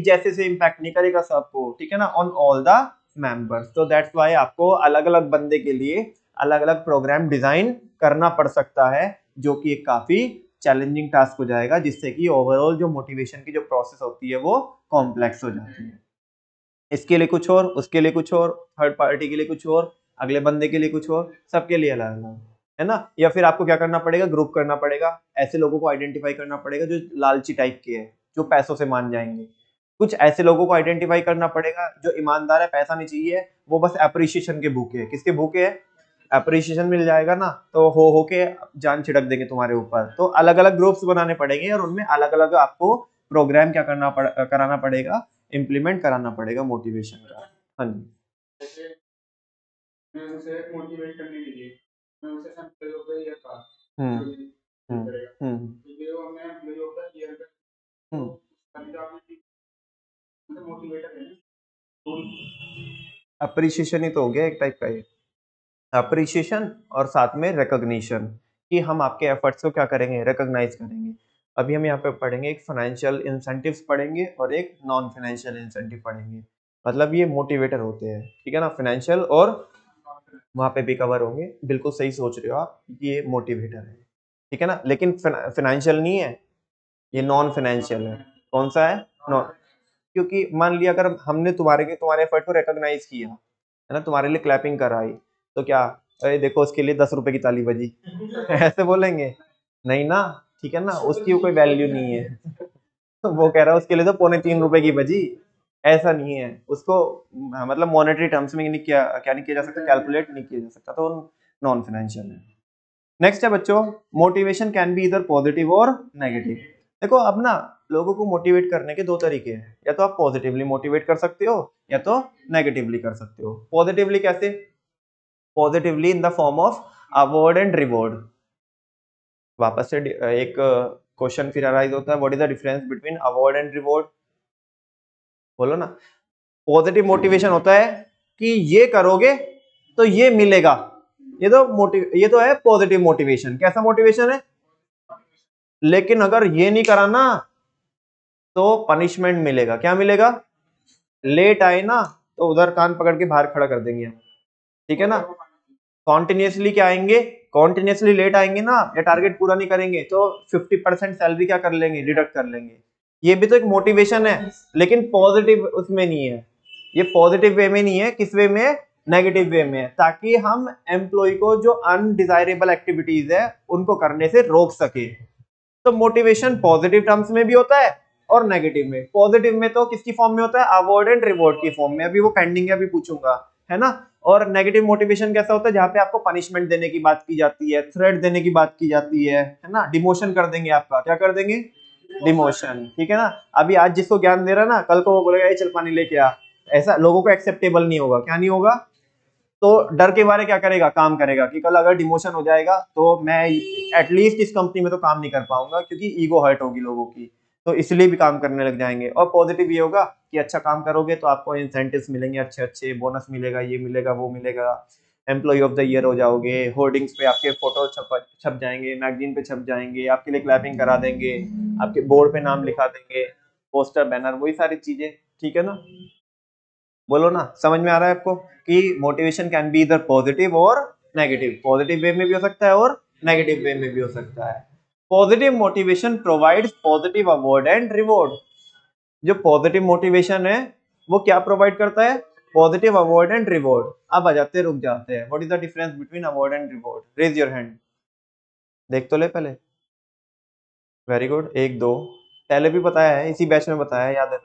जैसे से इम्पैक्ट नहीं करेगा सबको, ठीक है ना, ऑन ऑल द मेंबर्स। तो दैट्स व्हाई आपको अलग अलग बंदे के लिए अलग अलग प्रोग्राम डिजाइन करना पड़ सकता है, जो कि एक काफी चैलेंजिंग टास्क हो जाएगा, जिससे कि ओवरऑल जो मोटिवेशन की जो प्रोसेस होती है वो कॉम्प्लेक्स हो जाती है। इसके लिए कुछ और, उसके लिए कुछ और, थर्ड पार्टी के लिए कुछ और, अगले बंदे के लिए कुछ और, सबके लिए अलग अलग, है ना। या फिर आपको क्या करना पड़ेगा, ग्रुप करना पड़ेगा, ऐसे लोगों को आइडेंटिफाई करना पड़ेगा जो लालची टाइप के हैं, जो पैसों से मान जाएंगे। कुछ ऐसे लोगों को आइडेंटिफाई करना पड़ेगा जो ईमानदार है, पैसा नहीं चाहिए, वो बस अप्रिशिएशन के भूखे है। किसके भूखे है, अप्रिशिएशन मिल जाएगा ना तो हो के जान छिड़क देंगे तुम्हारे ऊपर। तो अलग अलग ग्रुप्स बनाने पड़ेंगे और उनमें अलग अलग आपको प्रोग्राम क्या कराना पड़ेगा, इम्प्लीमेंट कराना पड़ेगा मोटिवेशन का। हाँ जी, जैसे मैं उसे मोटिवेट करने के लिए मैं उसे प्रयोग का ये था करेगा, इसलिए वो मैं प्रयोग का किया, तो मोटिवेटर है। अप्रिशिएशन ही तो हो गया एक टाइप का ये, अप्रिशिएशन और साथ में रिकॉग्निशन, कि हम आपके एफर्ट्स को क्या करेंगे, रिकॉग्नाइज करेंगे। अभी हम यहाँ पे पढ़ेंगे एक फाइनेंशियल इंसेंटिव्स पढ़ेंगे और एक नॉन फाइनेंशियल इंसेंटिव पढ़ेंगे। मतलब ये मोटिवेटर होते हैं, ठीक है ना, फाइनेंशियल और वहां पे भी कवर होंगे। बिल्कुल सही सोच रहे हो आप, ये मोटिवेटर है, ठीक है ना, लेकिन फाइनेंशियल नहीं है, ये नॉन फाइनेंशियल है। कौन सा है? नॉन। क्योंकि मान लिया अगर हमने तुम्हारे एफर्ट को रिकॉग्नाइज किया है ना, तुम्हारे लिए क्लैपिंग कराई, तो क्या, अरे देखो उसके लिए 10 रुपए की ताली बजी ऐसे बोलेंगे? नहीं ना, ठीक है ना, उसकी कोई वैल्यू नहीं है वो कह रहा है उसके लिए तो 2.25 रुपए की बजी, ऐसा नहीं है उसको, मतलब मॉनेटरी टर्म्स में नहीं किया, क्या नहीं किया जा सकता, कैलकुलेट नहीं किया जा सकता, तो नॉन फाइनेंशियल है। नेक्स्ट है बच्चों, motivation can be either positive और नेगेटिव। देखो अब ना, लोगों को मोटिवेट करने के दो तरीके हैं, या तो आप पॉजिटिवली मोटिवेट कर सकते हो या तो नेगेटिवली कर सकते हो। पॉजिटिवली कैसे? Positively in the form of award and reward. वापस से एक क्वेश्चन फिर अराइज होता है, what is the difference between award and reward? बोलो ना। पॉजिटिव मोटिवेशन होता है कि ये करोगे तो ये मिलेगा, ये तो है पॉजिटिव मोटिवेशन। कैसा मोटिवेशन है? लेकिन अगर ये नहीं करा ना तो पनिशमेंट मिलेगा। क्या मिलेगा? लेट आए ना तो उधर कान पकड़ के बाहर खड़ा कर देंगे हम, ठीक है ना। कॉन्टिन्यूसली क्या आएंगे, कॉन्टिन्यूसली लेट आएंगे ना, या टारगेट पूरा नहीं करेंगे तो 50% सैलरी क्या कर लेंगे, डिडक्ट कर लेंगे। ये भी तो एक मोटिवेशन है, लेकिन पॉजिटिव उसमें नहीं है, ये पॉजिटिव वे में नहीं है। किस वे में? नेगेटिव वे में है, ताकि हम एम्प्लॉय को जो अनडिजायरेबल एक्टिविटीज है उनको करने से रोक सके। तो मोटिवेशन पॉजिटिव टर्म्स में भी होता है और नेगेटिव में। पॉजिटिव में तो किसकी फॉर्म में होता है? अवॉर्ड एंड रिवॉर्ड की फॉर्म में, अभी वो पेंडिंग है, अभी पूछूंगा, है ना। और नेगेटिव मोटिवेशन कैसा होता है? जहां पे आपको पनिशमेंट देने की बात की जाती है, थ्रेट देने की बात की जाती है ना, डिमोशन कर देंगे आपका। क्या कर देंगे? डिमोशन, ठीक है ना। अभी आज जिसको ज्ञान दे रहा है ना, कल को वो बोलेगा ये चल पानी लेके आ, ऐसा लोगों को एक्सेप्टेबल नहीं होगा। क्या नहीं होगा? तो डर के बारे क्या करेगा, काम करेगा कि कल अगर डिमोशन हो जाएगा तो मैं एटलीस्ट इस कंपनी में तो काम नहीं कर पाऊंगा, क्योंकि ईगो हर्ट होगी लोगों की, तो इसलिए भी काम करने लग जाएंगे। और पॉजिटिव ये होगा कि अच्छा काम करोगे तो आपको इंसेंटिव्स मिलेंगे, अच्छे अच्छे बोनस मिलेगा, ये मिलेगा वो मिलेगा, एम्प्लॉय ऑफ द ईयर हो जाओगे, होर्डिंग्स पे आपके फोटो छप जाएंगे, मैगजीन पे छप जाएंगे, आपके लिए क्लैपिंग करा देंगे, आपके बोर्ड पे नाम लिखा देंगे, पोस्टर बैनर, वही सारी चीजें, ठीक है ना। बोलो ना, समझ में आ रहा है आपको कि motivation can be either positive और नेगेटिव। पॉजिटिव वे में भी हो सकता है और नेगेटिव वे में भी हो सकता है। Positive motivation provides positive award and reward. जो पॉजिटिव मोटिवेशन है वो क्या प्रोवाइड करता है? Positive award and reward. अब आ जाते हैं, रुक जाते हैं, what is the difference between award and reward? Raise your hand, देख तो ले पहले। वेरी गुड, एक दो, पहले भी बताया है, इसी बैच में बताया है, याद है।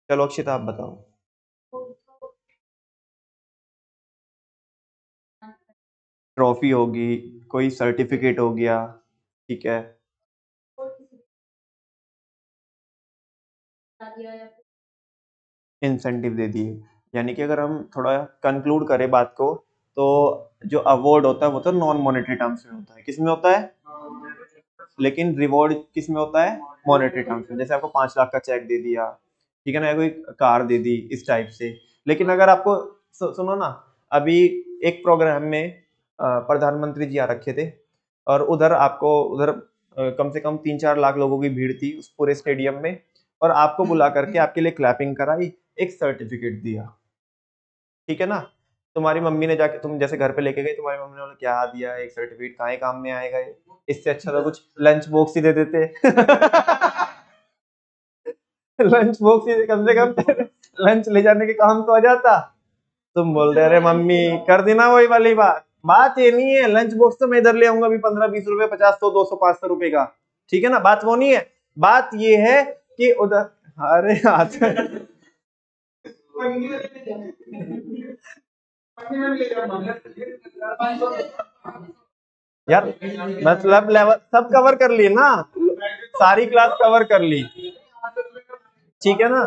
चलो अक्षिता आप बताओ। ट्रॉफी होगी, कोई सर्टिफिकेट हो गया, ठीक है, इंसेंटिव दे दिए। यानी कि अगर हम थोड़ा कंक्लूड करें बात को, तो जो अवार्ड होता है वो तो नॉन मॉनेटरी टर्म्स में होता है। किस में होता है? लेकिन रिवॉर्ड किस में होता है? मॉनेटरी टर्म्स में। जैसे आपको 5 लाख का चेक दे दिया, ठीक है ना, कोई कार दे दी, इस टाइप से। लेकिन अगर आपको सुनो ना, अभी एक प्रोग्राम में प्रधानमंत्री जी आ रखे थे, और उधर आपको उधर कम से कम 3-4 लाख लोगों की भीड़ थी उस पूरे स्टेडियम में, और आपको बुला करके आपके लिए क्लैपिंग कराई, एक सर्टिफिकेट दिया, ठीक है ना। तुम्हारी मम्मी ने जाके, तुम जैसे घर पे लेके गए, तुम्हारी मम्मी ने बोला क्या दिया, एक सर्टिफिकेट, कहाँ काम में आएगा ये, इससे अच्छा तो कुछ लंच बॉक्स ही दे देते लंच बॉक्स ही कम से कम लंच ले जाने के काम तो आ जाता। तुम बोल रहे, अरे मम्मी कर देना वही वाली बात। बात ये नहीं है, लंच बॉक्स तो मैं इधर ले आऊंगा अभी 15-20 रुपए, 50-100-200-500 रुपए का, ठीक है ना, बात वो नहीं है। बात ये है कि उधर, अरे यार, मतलब लेवल सब कवर कर लिए ना, सारी क्लास कवर कर ली, ठीक है ना।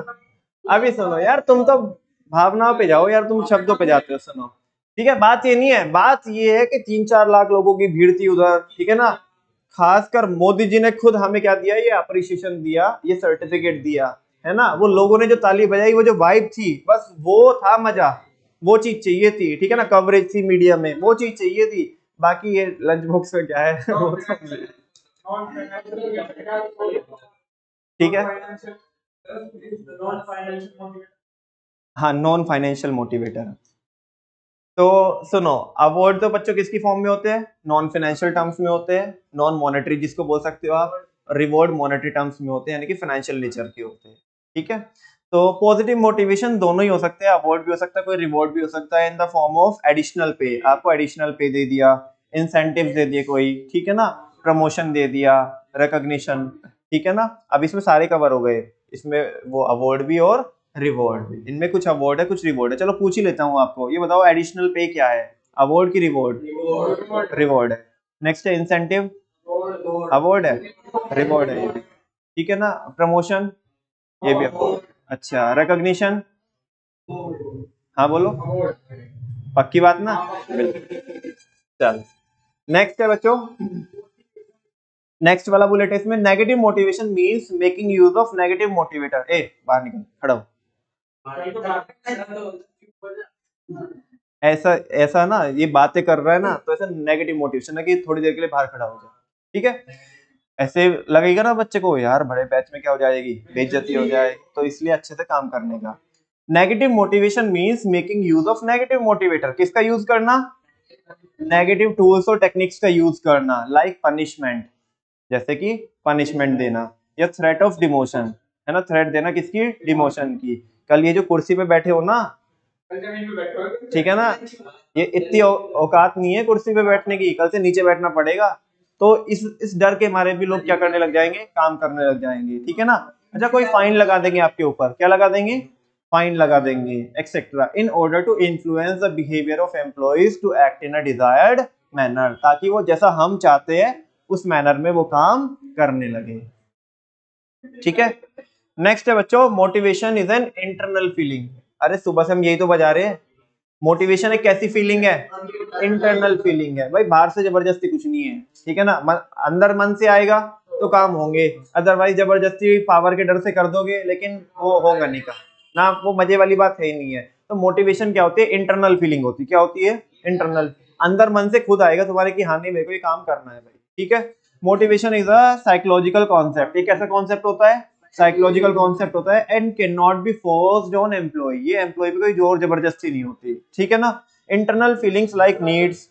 अभी सुनो यार, तुम तो भावनाओं पे जाओ यार, तुम शब्दों पे जाते हो। सुनो, ठीक है, बात ये नहीं है, बात ये है कि 3-4 लाख लोगों की भीड़ थी उधर, ठीक है ना। खासकर मोदी जी ने खुद हमें क्या दिया? ये अप्रिशिएशन दिया, ये सर्टिफिकेट दिया, है ना, वो लोगों ने जो ताली बजाई, वो जो वाइब थी, बस वो था मजा, वो चीज चाहिए थी, ठीक है ना, कवरेज थी मीडिया में, वो चीज चाहिए थी। बाकी ये लंच बॉक्स में क्या है वो ठीक है। हाँ, नॉन फाइनेंशियल मोटिवेटर। तो सुनो, अवार्ड तो बच्चों किसकी फॉर्म में होते हैं, नॉन फाइनेंशियल टर्म्स में होते हैं, नॉन मॉनेटरी जिसको बोल सकते हो आप, रिवॉर्ड मॉनेटरी टर्म्स में होते हैं, यानी कि फाइनेंशियल नेचर के होते हैं, ठीक है। तो पॉजिटिव मोटिवेशन दोनों ही हो सकते हैं, अवार्ड भी हो सकता है, कोई रिवॉर्ड भी हो सकता है in the form of additional पे, आपको एडिशनल पे दे दिया, इंसेंटिव दे दिए कोई, ठीक है ना, प्रमोशन दे दिया, रिकॉग्निशन, ठीक है ना। अब इसमें सारे कवर हो गए, इसमें वो अवार्ड भी और रिवॉर्ड भी, इनमें कुछ अवार्ड है कुछ रिवॉर्ड है। चलो पूछ ही लेता हूँ आपको, ये बताओ एडिशनल पे क्या है, अवार्ड की रिवॉर्ड, रिवॉर्ड है। नेक्स्ट है इंसेंटिव, अवार्ड है, रिवॉर्ड है ये भी, ठीक है ना। प्रमोशन, ये भी अवार्ड। अच्छा, रिकॉग्निशन, हाँ बोलो, पक्की बात ना, चल। नेक्स्ट है बच्चों, नेक्स्ट वाला बुलेट है इसमें, negative motivation means making use of negative motivator. ए बाहर निकल, खड़ा हो। ऐसा ऐसा ना, ये बातें कर रहा है ना, तो ऐसा नेगेटिव मोटिवेशन है कि थोड़ी देर के लिए बाहर खड़ा हो जाए, ठीक है। ऐसे लगेगा ना बच्चे को, यार बड़े बैच में क्या हो जाएगी, बेइज्जती हो जाए, तो इसलिए अच्छे से काम करने का। Negative motivation means making use of negative motivator, किसका यूज करना, नेगेटिव टूल्स और टेक्निक्स का यूज करना, लाइक पनिशमेंट, जैसे कि पनिशमेंट देना, या थ्रेट ऑफ डिमोशन, है ना, थ्रेट देना किसकी, डिमोशन की। कल ये जो कुर्सी पे बैठे हो ना, ठीक है ना, ये इतनी औकात नहीं है कुर्सी पे बैठने की, कल से नीचे बैठना पड़ेगा। तो इस डर के मारे भी लोग क्या करने लग जाएंगे, काम करने लग जाएंगे, ठीक है ना। अच्छा, कोई फाइन लगा देंगे आपके ऊपर, क्या लगा देंगे, फाइन लगा देंगे, etcetera, in order to influence the behaviour of employees to act in a desired manner, ताकि वो जैसा हम चाहते हैं उस मैनर में वो काम करने लगे, ठीक है। नेक्स्ट है बच्चों, motivation is an internal feeling. अरे सुबह से हम यही तो बजा रहे हैं, मोटिवेशन एक कैसी फीलिंग है, इंटरनल फीलिंग है भाई, बाहर से जबरदस्ती कुछ नहीं है, ठीक है ना। अंदर मन से आएगा तो काम होंगे, अदरवाइज जबरदस्ती पावर के डर से कर दोगे, लेकिन वो होगा नहीं काम ना, वो मजे वाली बात है ही नहीं है। तो मोटिवेशन क्या होती है, इंटरनल फीलिंग होती है, क्या होती है, इंटरनल, अंदर मन से खुद आएगा तुम्हारे की, हाँ नहीं मेरे को ये काम करना है भाई, ठीक है। Motivation is a psychological concept, एक ऐसा कॉन्सेप्ट होता है, साइकोलॉजिकल कॉन्सेप्ट होता है, and can not be forced on employee, ये एम्प्लॉय पे कोई जोर जबरदस्ती नहीं होती, ठीक है ना। इंटरनल फीलिंग्स लाइक नीड्स,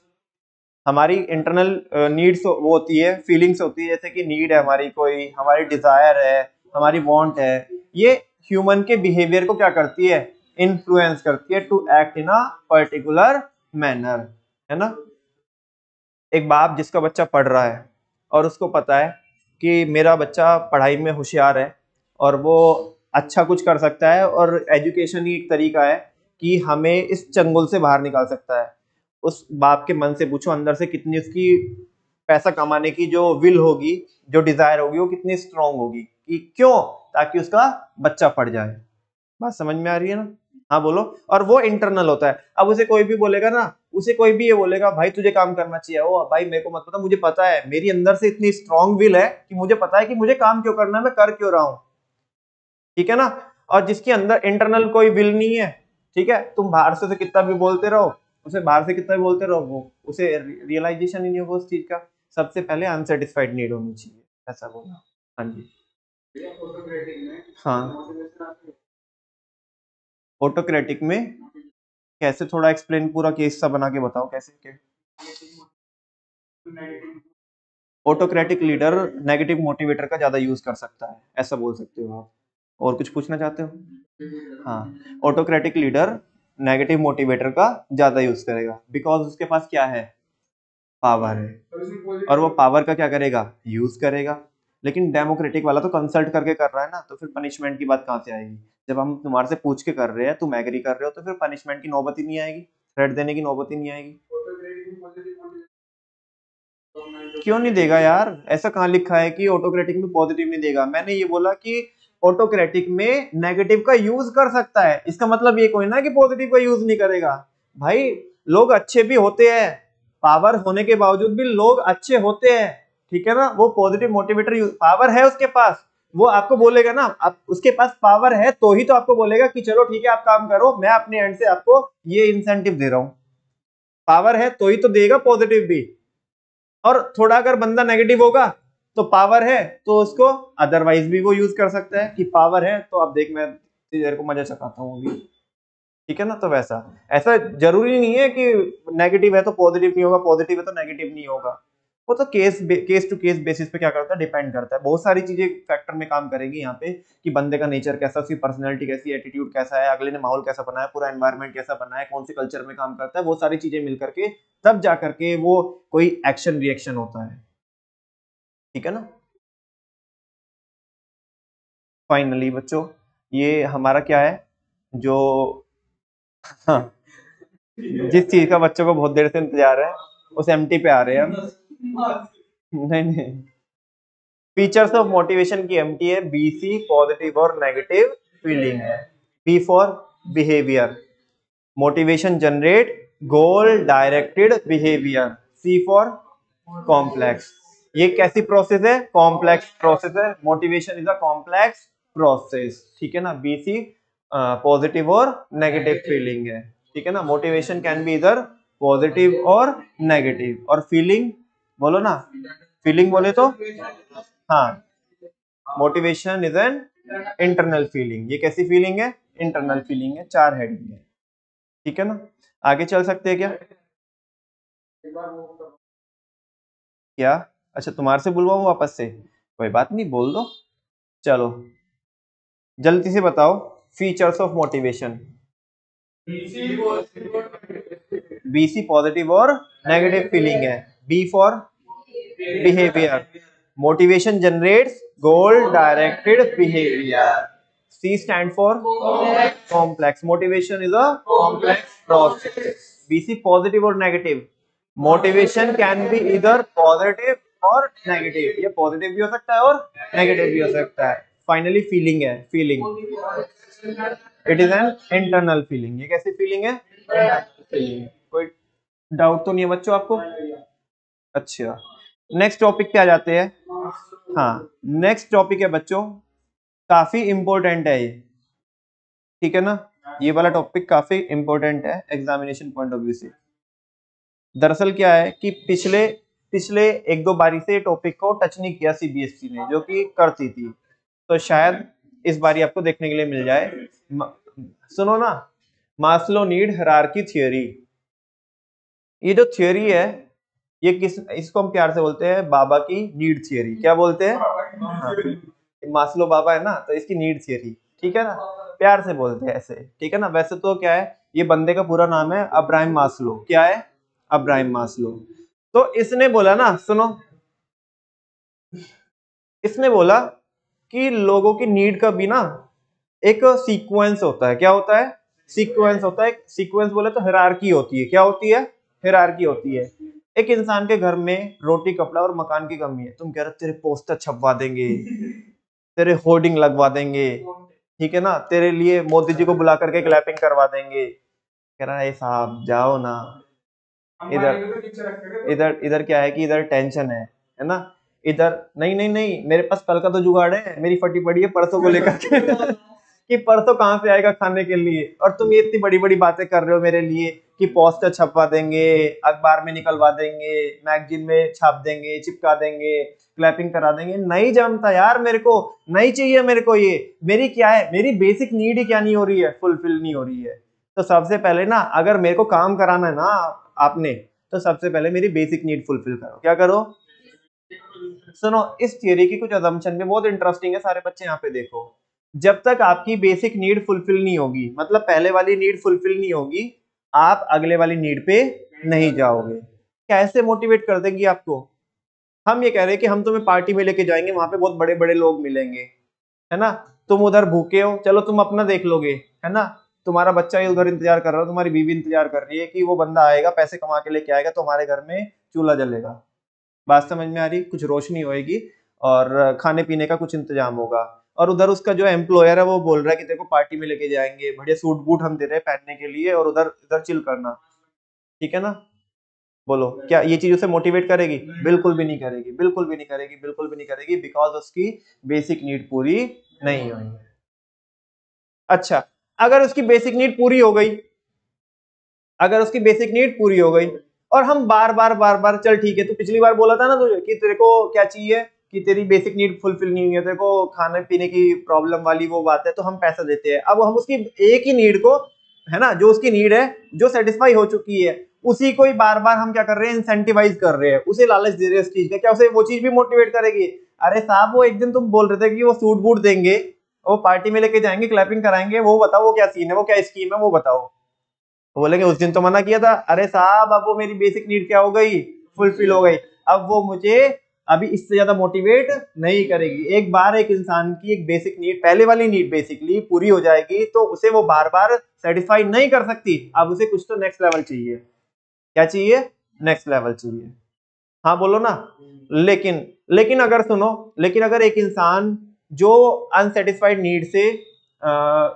हमारी इंटरनल नीड्स वो होती है, फीलिंग्स होती है, जैसे कि नीड है हमारी कोई, हमारी डिजायर है, हमारी वांट है, ये ह्यूमन के बिहेवियर को क्या करती है, इन्फ्लुएंस करती है to act in a particular manner, है ना। एक बाप जिसका बच्चा पढ़ रहा है और उसको पता है कि मेरा बच्चा पढ़ाई में होशियार है और वो अच्छा कुछ कर सकता है, और एजुकेशन ही एक तरीका है कि हमें इस चंगुल से बाहर निकाल सकता है, उस बाप के मन से पूछो अंदर से कितनी उसकी पैसा कमाने की जो विल होगी, जो डिजायर होगी, वो कितनी स्ट्रांग होगी, कि क्यों, ताकि उसका बच्चा पढ़ जाए। बात समझ में आ रही है ना, हाँ बोलो। और वो इंटरनल होता है, अब उसे कोई भी बोलेगा ना, उसे कोई भी ये बोलेगा भाई तुझे काम करना चाहिए, ओ भाई मेरे को मत पता, मुझे पता है, मेरी अंदर से इतनी स्ट्रांग विल है कि मुझे पता है कि मुझे काम क्यों करना है, मैं कर क्यों रहा हूं, ठीक है ना। और जिसके अंदर इंटरनल कोई विल नहीं है, ठीक है, तुम बाहर से कितना भी बोलते रहो, उसे बाहर से कितना भी बोलते रहो, वो उसे रियलाइजेशन ही नहीं होगा उस चीज का। सबसे पहले अनसेटिस्फाइड नीड होनी चाहिए, ऐसा बोला। हाँ जी, हाँ, ऑटोक्रेटिक में कैसे, थोड़ा एक्सप्लेन, पूरा केस सा बना के बताओ कैसे के। ऑटोक्रेटिक लीडर नेगेटिव मोटिवेटर का ज्यादा यूज कर सकता है, ऐसा बोल सकते हो आप। और कुछ पूछना चाहते हो, हाँ, ऑटोक्रेटिक लीडर नेगेटिव मोटिवेटर का ज्यादा यूज करेगा, बिकॉज उसके पास क्या है, पावर है, और वो पावर का क्या करेगा, यूज करेगा। लेकिन डेमोक्रेटिक वाला तो कंसल्ट करके कर रहा है ना, तो फिर पनिशमेंट की बात कहाँ से आएगी, जब हम तुम्हारे से पूछ के कर रहे हैं, तुम एग्री कर रहे हो, तो फिर पनिशमेंट की नौबत ही नहीं आएगी, थ्रेट देने की नौबत ही नहीं आएगी। क्यों नहीं देगा यार, ऐसा कहाँ लिखा है कि ऑटोक्रेटिक में पॉजिटिव नहीं देगा, मैंने ये बोला कि ऑटोक्रेटिक में नेगेटिव का यूज कर सकता है, इसका मतलब ये कोई ना कि पॉजिटिव का यूज नहीं करेगा। भाई लोग अच्छे भी होते हैं, पावर होने के बावजूद भी लोग अच्छे होते हैं, ठीक है ना, वो पॉजिटिव मोटिवेटर पावर है उसके पास, वो आपको बोलेगा ना, आप उसके पास पावर है तो ही तो आपको बोलेगा कि चलो ठीक है आप काम करो, मैं अपने एंड से आपको ये इंसेंटिव दे रहा हूं। पावर है तो ही तो देगा पॉजिटिव भी। और थोड़ा अगर बंदा नेगेटिव होगा तो पावर है तो उसको अदरवाइज भी वो यूज कर सकता है कि पावर है तो अब देख मैं तेरे को मजा चखाता हूँ अभी, ठीक है ना। तो वैसा ऐसा जरूरी नहीं है कि नेगेटिव है तो पॉजिटिव नहीं होगा, पॉजिटिव है तो नेगेटिव नहीं होगा। वो तो केस टू केस बेसिस पे क्या करता है, डिपेंड करता है। बहुत सारी चीजें फैक्टर में काम करेगी यहाँ पे कि बंदे का नेचर कैसा, उसकी पर्सनैलिटी कैसी, एटीट्यूड कैसा है, अगले ने माहौल कैसा बनाया, पूरा एनवायरनमेंट कैसा बनाया है, कौन से कल्चर में काम करता है, वो सारी चीजें मिल करके तब जा करके वो कोई एक्शन रिएक्शन होता है, ठीक है ना। फाइनली बच्चों ये हमारा क्या है जो हाँ, जिस चीज का बच्चों को बहुत देर से इंतजार है उस एमटी पे आ रहे हैं हम। नहीं नहीं, फीचर्स ऑफ मोटिवेशन की एमटी है बीसी, पॉजिटिव और नेगेटिव फीलिंग है। B for behaviour, motivation generate goal directed behaviour. C for complex, ये कैसी प्रोसेस है, कॉम्प्लेक्स प्रोसेस है, motivation is a complex process, ठीक है ना। बीसी पॉजिटिव और नेगेटिव फीलिंग है, ठीक है ना। Motivation can be either positive और नेगेटिव, और फीलिंग बोलो ना, फीलिंग बोले तो हाँ, motivation is an internal feeling. ये कैसी फीलिंग है, इंटरनल फीलिंग है। चार हेडिंग है, ठीक है ना। आगे चल सकते हैं क्या, क्या अच्छा तुम्हारे से बुलवाऊं वापस से, कोई बात नहीं बोल दो। चलो जल्दी से बताओ features of motivation. B C positive और नेगेटिव फीलिंग है। B for behaviour, motivation generates goal directed behaviour. C stand for complex, motivation is a complex process. B C positive और negative, motivation can be either positive और negative, ये positive भी हो सकता है और नेगेटिव भी हो सकता है। फाइनली फीलिंग है, feeling it is an internal feeling. ये कैसी फीलिंग है, फीलिंग। कोई डाउट तो नहीं है बच्चों आपको। अच्छा नेक्स्ट टॉपिक पे आ जाते हैं। हाँ नेक्स्ट टॉपिक है बच्चों, काफी इंपॉर्टेंट है ये, ठीक है ना। ये वाला टॉपिक काफी इंपॉर्टेंट है एग्जामिनेशन पॉइंट ऑफ व्यू से। दरअसल क्या है कि पिछले पिछले एक दो बारी से टॉपिक को टच नहीं किया सीबीएसई ने, जो कि करती थी, तो शायद इस बारी आपको देखने के लिए मिल जाए। सुनो ना, मास्लो नीड हायरार्की थ्योरी, ये जो थ्योरी है ये किस, इसको हम प्यार से बोलते हैं बाबा की नीड थियरी। क्या बोलते हैं, हाँ, मास्लो बाबा है ना तो इसकी नीड थियरी, ठीक है ना, प्यार से बोलते हैं ऐसे, ठीक है ना। वैसे तो क्या है, ये बंदे का पूरा नाम है अब्राहम मास्लो। क्या है, अब्राहम मास्लो। तो इसने बोला ना, सुनो, इसने बोला कि लोगों की नीड का भी ना एक सीक्वेंस होता है। क्या होता है, सीक्वेंस होता है। सीक्वेंस बोले तो हायरार्की होती है। क्या होती है, हायरार्की होती है। एक इंसान के घर में रोटी कपड़ा और मकान की कमी है, तुम कह रहे हो तेरे पोस्टर छपवा देंगे, तेरे होर्डिंग लगवा देंगे, ठीक है ना, तेरे लिए मोदी जी को बुला करके क्लैपिंग करवा देंगे। कह रहा है साहब जाओ ना, इधर इधर इधर क्या है कि इधर टेंशन है ना। इधर नहीं नहीं नहीं, मेरे पास कल का तो जुगाड़ है, मेरी फटी पड़ी है परसों को लेकर के कि परसों कहाँ से आएगा खाने के लिए, और तुम ये इतनी बड़ी बड़ी बातें कर रहे हो मेरे लिए कि पोस्टर छपवा देंगे, अखबार में निकलवा देंगे, मैगजीन में छाप देंगे, चिपका देंगे, क्लैपिंग करा देंगे। नहीं जमता यार, मेरे को नहीं चाहिए। मेरे को ये, मेरी क्या है, मेरी बेसिक नीड ही क्या नहीं हो रही है, फुलफिल नहीं हो रही है। तो सबसे पहले ना, अगर मेरे को काम कराना है ना आपने, तो सबसे पहले मेरी बेसिक नीड फुलफिल करो। क्या करो, सुनो, इस थियरी की कुछ अजम्पशन में बहुत इंटरेस्टिंग है, सारे बच्चे यहाँ पे देखो। जब तक आपकी बेसिक नीड फुलफिल नहीं होगी, मतलब पहले वाली नीड फुलफिल नहीं होगी, आप अगले वाली नीड पे नहीं जाओगे। कैसे मोटिवेट कर देंगी आपको, हम ये कह रहे हैं कि हम तुम्हें पार्टी में लेके जाएंगे, वहां पे बहुत बड़े बड़े लोग मिलेंगे, है ना, तुम उधर भूखे हो, चलो तुम अपना देख लोगे, है ना, तुम्हारा बच्चा ही उधर इंतजार कर रहा है, तुम्हारी बीवी इंतजार कर रही है कि वो बंदा आएगा, पैसे कमा के लेके आएगा, तो हमारे घर में चूल्हा जलेगा। बात समझ में आ रही, कुछ रोशनी होएगी और खाने पीने का कुछ इंतजाम होगा। और उधर उसका जो एम्प्लॉयर है वो बोल रहा है कि तेरे को पार्टी में लेके जाएंगे, बढ़िया सूट बूट हम दे रहे हैं पहनने के लिए, और उधर इधर चिल करना, ठीक है ना। बोलो क्या ये चीज उसे मोटिवेट करेगी? बिल्कुल भी नहीं करेगी, बिल्कुल भी नहीं करेगी, बिल्कुल भी नहीं करेगी, बिकॉज उसकी बेसिक नीड पूरी नहीं हुई। अच्छा, अगर उसकी बेसिक नीड पूरी हो गई, अगर उसकी बेसिक नीड पूरी हो गई और हम बार बार चल ठीक है, तो पिछली बार बोला था ना तुझे कि तेरे को क्या चाहिए, कि तेरी बेसिक नीड फुलफिल नहीं हुई है, तेरे को खाने पीने की प्रॉब्लम वाली वो बात है, तो हम पैसा देते हैं। अब हम उसकी एक ही नीड को, है ना, जो उसकी नीड है जो सेटिस्फाई हो चुकी है, उसी को ही बार बार हम क्या कर रहे हैं, इंसेंटिवाइज कर रहे हैं, उसे लालच दे रहे हैं उस चीज का। क्या उसे वो चीज भी मोटिवेट करेगी? अरे साहब, वो एक दिन तुम बोल रहे थे कि वो सूट बूट देंगे, वो पार्टी में लेके जाएंगे, क्लैपिंग कराएंगे, वो बताओ वो क्या सीन है, वो क्या स्कीम है, वो बताओ। वो बोलेंगे उस दिन तो मना किया था। अरे साहब, अब वो मेरी बेसिक नीड क्या हो गई, फुलफिल हो गई, अब वो मुझे अभी इससे ज्यादा मोटिवेट नहीं करेगी। एक बार एक इंसान की एक बेसिक नीड, पहले वाली नीड बेसिकली पूरी हो जाएगी, तो उसे वो बार बार सेटिस्फाई नहीं कर सकती, अब उसे कुछ तो नेक्स्ट लेवल चाहिए। क्या चाहिए? नेक्स्ट लेवल चाहिए। हाँ बोलो ना। लेकिन लेकिन अगर सुनो, लेकिन अगर एक इंसान जो अनसेटिस्फाइड नीड से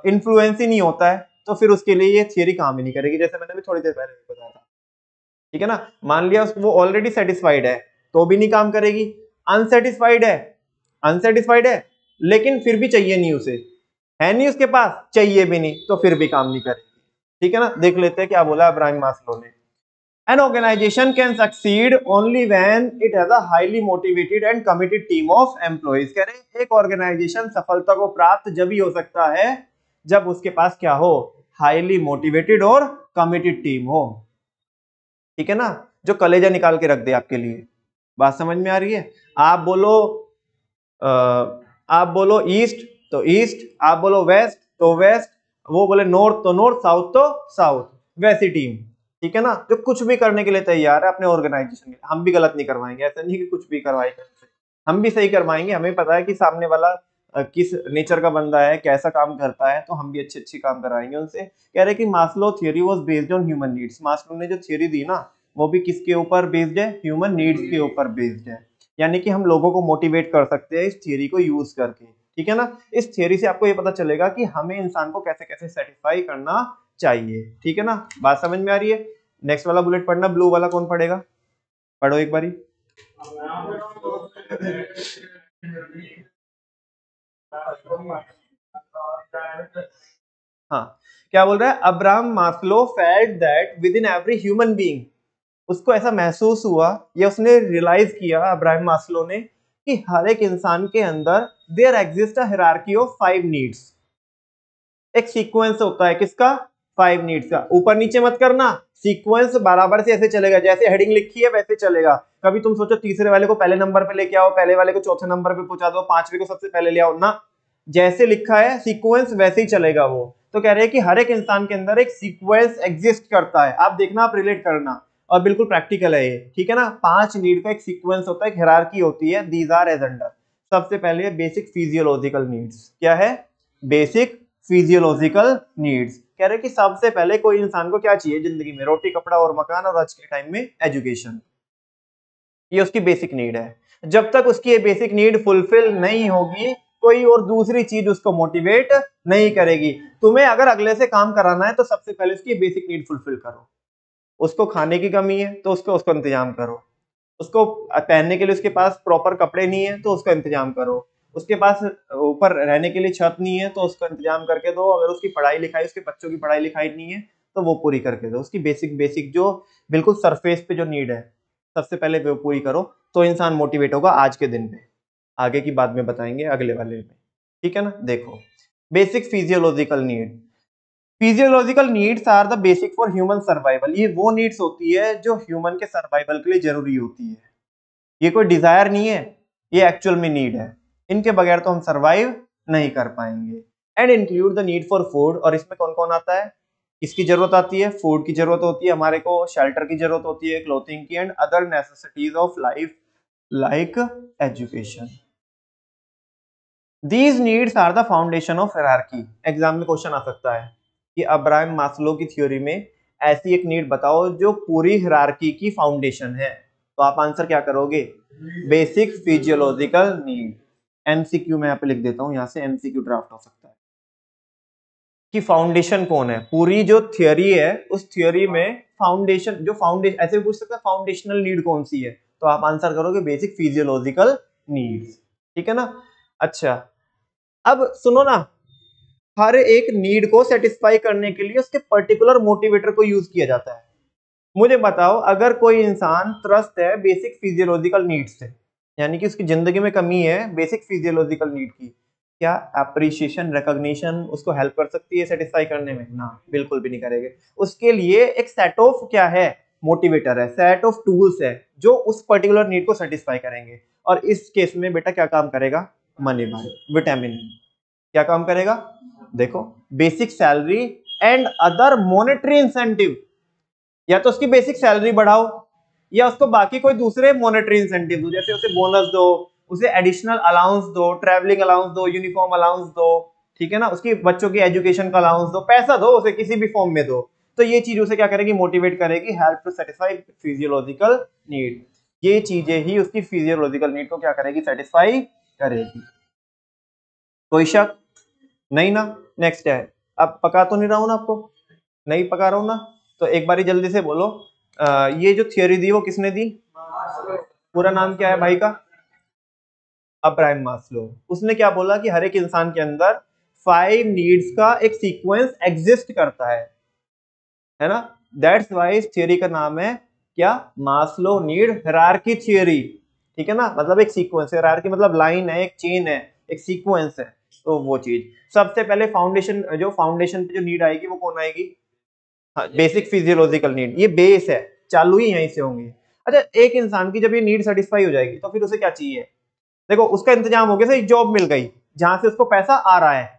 इन्फ्लुएंस ही नहीं होता है, तो फिर उसके लिए ये थियरी काम ही नहीं करेगी, जैसे मैंने भी थोड़ी देर पहले बताया था। ठीक है ना, मान लिया वो ऑलरेडी सेटिस्फाइड है तो भी नहीं काम करेगी, अनसेटिस्फाइड है, अनसेटिस्फाइड है लेकिन फिर भी चाहिए नहीं उसे, है नहीं उसके पास, चाहिए भी नहीं, तो फिर भी काम नहीं करेगी। ठीक है ना, देख लेते हैं क्या बोला अब्राहम मास्लो ने। An organization can succeed only when it has a highly motivated and committed team of employees। कह रहे हैं एक ऑर्गेनाइजेशन सफलता को प्राप्त जब ही हो सकता है जब उसके पास क्या हो, हाईली मोटिवेटेड और कमिटेड टीम हो। ठीक है ना, जो कलेजा निकाल के रख दे आपके लिए। बात समझ में आ रही है? आप बोलो आप बोलो ईस्ट तो ईस्ट, आप बोलो वेस्ट तो वेस्ट, वो बोले नॉर्थ तो नॉर्थ, साउथ तो साउथ, वैसी टीम। ठीक है ना, जो कुछ भी करने के लिए तैयार है अपने ऑर्गेनाइजेशन के। हम भी गलत नहीं करवाएंगे, ऐसा नहीं कि कुछ भी करवाएंगे, हम भी सही करवाएंगे। हमें पता है कि सामने वाला किस नेचर का बंदा है, कैसा काम करता है, तो हम भी अच्छे अच्छे काम कराएंगे उनसे। कह रहे कि Maslow theory was based on human needs. Maslow ने जो थ्योरी दी ना, वो भी किसके ऊपर बेस्ड है? ह्यूमन नीड्स के ऊपर बेस्ड है। यानी कि हम लोगों को मोटिवेट कर सकते हैं इस थ्योरी को यूज करके। ठीक है ना, इस थ्योरी से आपको ये पता चलेगा कि हमें इंसान को कैसे कैसे सेटिस्फाई करना चाहिए। ठीक है ना, बात समझ में आ रही है? नेक्स्ट वाला बुलेट पढ़ना, ब्लू वाला कौन पढ़ेगा? पढ़ो एक बारी। हाँ, क्या बोल रहा है? Abraham Maslow felt that with in every human being, उसको ऐसा महसूस हुआ, या उसने रियलाइज किया अब्राहम मास्लो ने, कि हर एक इंसान के अंदर there exist a hierarchy of 5 needs. एक सीक्वेंस होता है किसका? 5 नीड्स का। ऊपर नीचे मत करना, सीक्वेंस बराबर से ऐसे चलेगा, जैसे हेडिंग लिखी है वैसे चलेगा। कभी तुम सोचो तीसरे वाले को पहले नंबर पे लेके आओ, पहले वाले को चौथे नंबर पे पहुंचा दो, पांचवे को सबसे पहले ले आओ ना, जैसे लिखा है सीक्वेंस वैसे ही चलेगा वो। तो कह रहे हैं कि हर एक इंसान के अंदर एक सीक्वेंस एग्जिस्ट करता है। आप देखना, आप रिलेट करना, और बिल्कुल प्रैक्टिकल है ये। ठीक है ना, 5 नीड का एक सीक्वेंस होता है, एक हायरार्की होती है, दीज आर एज अंडर। सबसे पहले बेसिक फिजियोलॉजिकल नीड्स। क्या है? Basic physiological needs. कह रहे कि सबसे पहले कोई इंसान को क्या चाहिए जिंदगी में? रोटी, कपड़ा और मकान, और आज के टाइम में एजुकेशन। ये उसकी बेसिक नीड है। जब तक उसकी ये बेसिक नीड फुलफिल नहीं होगी, कोई और दूसरी चीज उसको मोटिवेट नहीं करेगी। तुम्हें अगर अगले से काम कराना है तो सबसे पहले उसकी बेसिक नीड फुलफिल करो। उसको खाने की कमी है तो उसको उसको इंतजाम करो, उसको पहनने के लिए उसके पास प्रॉपर कपड़े नहीं है तो उसका इंतजाम करो, उसके पास ऊपर रहने के लिए छत नहीं है तो उसका इंतजाम करके दो, अगर उसकी पढ़ाई लिखाई, उसके बच्चों की पढ़ाई लिखाई नहीं है तो वो पूरी करके दो। उसकी बेसिक बेसिक जो बिल्कुल सरफेस पे जो नीड है, सबसे पहले वो पूरी करो, तो इंसान मोटिवेट होगा आज के दिन पे। आगे की बात में बताएंगे अगले वाले में। ठीक है ना, देखो basic physiological need. Physiological needs are the basic for human survival. ये वो नीड्स होती है जो ह्यूमन के सर्वाइवल के लिए जरूरी होती है। ये कोई डिजायर नहीं है, ये एक्चुअल में नीड है। इनके बगैर तो हम सरवाइव नहीं कर पाएंगे। And include the need for food. और इसमें कौन कौन आता है? किसकी जरूरत आती है? फूड की जरूरत होती है हमारे को, शेल्टर की जरूरत होती है, क्लोथिंग की, and other necessities of life like education. These needs are the foundation of hierarchy. Exam में क्वेश्चन आ सकता है कि अब्राहम मास्लो की थ्योरी में ऐसी एक नीड बताओ जो पूरी हायरार्की की फाउंडेशन है, तो आप आंसर क्या करोगे? Basic physiological need. एमसीक्यू में यहाँ पे लिख देता हूँ, यहाँ से एमसीक्यू ड्राफ्ट हो सकता है। कि फाउंडेशन कौन है। पूरी जो थियोरी है उस थियोरी में फाउंडेशन, जो फाउंडेशन, ऐसे भी पूछ सकते हैं फाउंडेशनल नीड कौन सी है, तो आप आंसर करोगे बेसिक फिजियोलॉजिकल नीड्स। ठीक है ना। अच्छा, अब सुनो ना, हर एक नीड को सेटिस्फाई करने के लिए उसके पर्टिकुलर मोटिवेटर को यूज किया जाता है। मुझे बताओ, अगर कोई इंसान त्रस्त है बेसिक फिजियोलॉजिकल नीड से, यानी कि उसकी जिंदगी में कमी है बेसिक फिजियोलॉजिकल नीड की, क्या अप्रिशिएशन रिकॉग्निशन उसको हेल्प कर सकती है सेटिस्फाई करने में? ना, बिल्कुल भी नहीं करेगी। उसके लिए एक सेट ऑफ क्या है, मोटिवेटर है, सेट ऑफ टूल्स है जो उस पर्टिकुलर नीड को सेटिस्फाई करेंगे। और इस केस में बेटा क्या काम करेगा? मनी भाई, विटामिन। क्या काम करेगा? देखो, basic salary and other monetary incentive, या तो उसकी बेसिक सैलरी बढ़ाओ या उसको बाकी कोई दूसरे मॉनेटरी इंसेंटिव दो, जैसे उसे बोनस दो, उसे एडिशनल अलाउंस दो, ट्रैवलिंग अलाउंस दो, यूनिफॉर्म अलाउंस दो, ठीक है ना, उसकी बच्चों की एजुकेशन का अलाउंस दो, पैसा दो उसे किसी भी फॉर्म में दो। तो ये चीज उसे क्या करेगी? मोटिवेट करेगी, help to satisfy physiological need. ये चीजें ही उसकी फिजियोलॉजिकल नीड को क्या करेगी? सेटिस्फाई करेगी। कोई शक नहीं ना? नेक्स्ट है, अब पका तो नहीं रहा हूं ना आपको? नहीं पका रहा हूं ना? तो एक बारी जल्दी से बोलो, ये जो थियोरी दी वो किसने दी? पूरा नाम क्या है भाई का? Abraham Maslow. उसने क्या बोला कि हर एक इंसान के अंदर 5 नीड्स का एक सीक्वेंस एग्जिस्ट करता है ना। दैट्स वाई इस थियोरी का नाम है क्या? Maslow need hierarchy theory. ठीक है ना, मतलब एक सीक्वेंस, हायरार्की मतलब लाइन है, एक चेन है, एक सीक्वेंस है। तो वो चीज सबसे पहले फाउंडेशन, जो फाउंडेशन पे जो नीड आएगी वो कौन आएगी? हाँ, बेसिक फिजियोलॉजिकल नीड, ये बेस है, चालू ही यहीं से होंगी। अच्छा, एक इंसान की जब ये नीड सेटिस्फाई हो जाएगी तो फिर उसे क्या चाहिए? देखो, उसका इंतजाम हो गया, सही जॉब मिल गई जहां से उसको पैसा आ रहा है।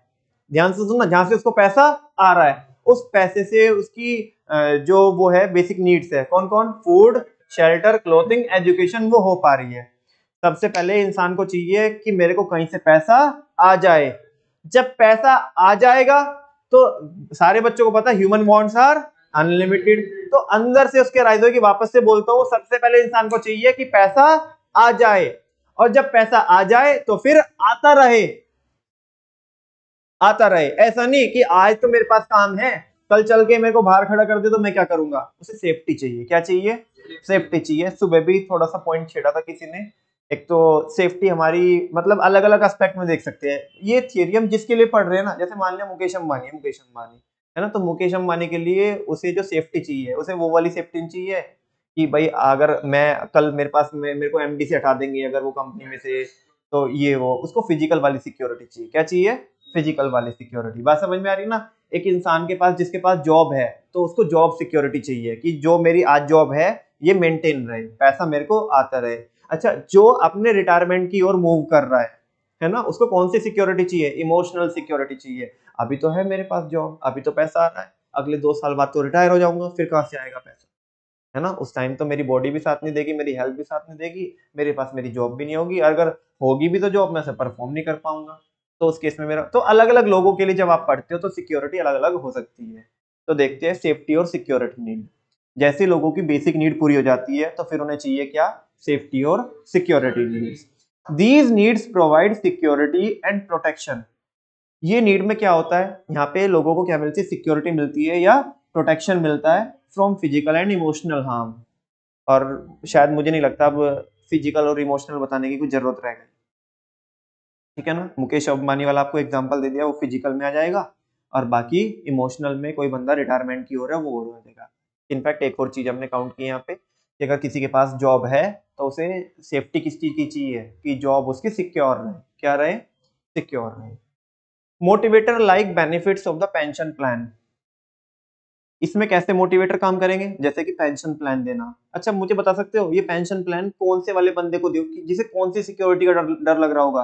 ध्यान से सुनना, जहां से उसको पैसा आ रहा है उस पैसे से उसकी जो वो है बेसिक नीड्स है, कौन कौन? फूड, शेल्टर, क्लोथिंग, एजुकेशन, वो हो पा रही है। सबसे पहले इंसान को चाहिए कि मेरे को कहीं से पैसा आ जाए। जब पैसा आ जाएगा तो सारे बच्चों को पता है ह्यूमन वांट्स आर अनलिमिटेड, तो अंदर से उसके राइज होगी। वापस से बोलता हूं, सबसे पहले इंसान को चाहिए कि पैसा आ जाए, और जब पैसा आ जाए तो फिर आता रहे, आता रहे। ऐसा नहीं कि आज तो मेरे पास काम है, कल चल के मेरे को बाहर खड़ा कर दे तो मैं क्या करूंगा? उसे सेफ्टी चाहिए। क्या चाहिए? सेफ्टी चाहिए। सुबह भी थोड़ा सा पॉइंट छेड़ा था किसी ने, एक तो सेफ्टी हमारी मतलब अलग अलग एस्पेक्ट में देख सकते हैं। ये थियरी हम जिसके लिए पढ़ रहे हैं ना, जैसे मान लिया मुकेश अंबानी, मुकेश अंबानी है ना, तो मुकेश अंबानी के लिए उसे जो सेफ्टी चाहिए, उसे वो वाली सेफ्टी नहीं चाहिए कि भाई अगर मैं कल मेरे पास मेरे को एमडी से हटा देंगे अगर वो कंपनी में से, तो ये वो उसको फिजिकल वाली सिक्योरिटी चाहिए। क्या चाहिए? फिजिकल वाली सिक्योरिटी। बात समझ में आ रही ना? एक इंसान के पास, जिसके पास जॉब है, तो उसको जॉब सिक्योरिटी चाहिए कि जो मेरी आज जॉब है ये मेंटेन रहे, पैसा मेरे को आता रहे। अच्छा, जो अपने रिटायरमेंट की ओर मूव कर रहा है ना, उसको कौन सी सिक्योरिटी चाहिए? इमोशनल सिक्योरिटी चाहिए। अभी तो है मेरे पास जॉब, अभी तो पैसा आ रहा है, अगले 2 साल बाद तो रिटायर हो जाऊंगा, फिर कहां से आएगा पैसा? है ना, उस टाइम तो मेरी बॉडी भी साथ नहीं देगी, मेरी हेल्थ भी साथ नहीं देगी, मेरे पास मेरी जॉब भी नहीं होगी, अगर होगी भी तो जॉब में से परफॉर्म नहीं कर पाऊंगा। तो उस केस में मेरा तो अलग अलग लोगों के लिए जब आप पढ़ते हो तो सिक्योरिटी अलग अलग हो सकती है। तो देखते हैं सेफ्टी और सिक्योरिटी नीड। जैसे लोगों की बेसिक नीड पूरी हो जाती है तो फिर उन्हें चाहिए क्या? सेफ्टी और security needs. These needs provide security and protection. ये नीड में क्या होता है? यहाँ पे लोगों को क्या मिलती है? सिक्योरिटी मिलती है या प्रोटेक्शन मिलता है from physical and emotional harm. और शायद मुझे नहीं लगता अब फिजिकल और इमोशनल बताने की कोई जरूरत रह गई। ठीक है ना, मुकेश अंबानी वाला आपको एग्जांपल दे दिया, वो फिजिकल में आ जाएगा, और बाकी इमोशनल में कोई बंदा रिटायरमेंट की हो रहा है वो और हो जाएगा। इनफैक्ट एक और चीज हमने काउंट की यहाँ पे कि अगर किसी के पास जॉब है तो उसे सेफ्टी किस चीज की चाहिए? कि जॉब उसकी सिक्योर रहे। क्या रहे? सिक्योर रहे। Motivator like benefits of the pension plan. इसमें कैसे मोटिवेटर काम करेंगे? जैसे कि पेंशन प्लान देना। अच्छा, मुझे बता सकते हो ये पेंशन प्लान कौन से वाले बंदे को दो, जिसे कौन सी सिक्योरिटी का डर लग रहा होगा?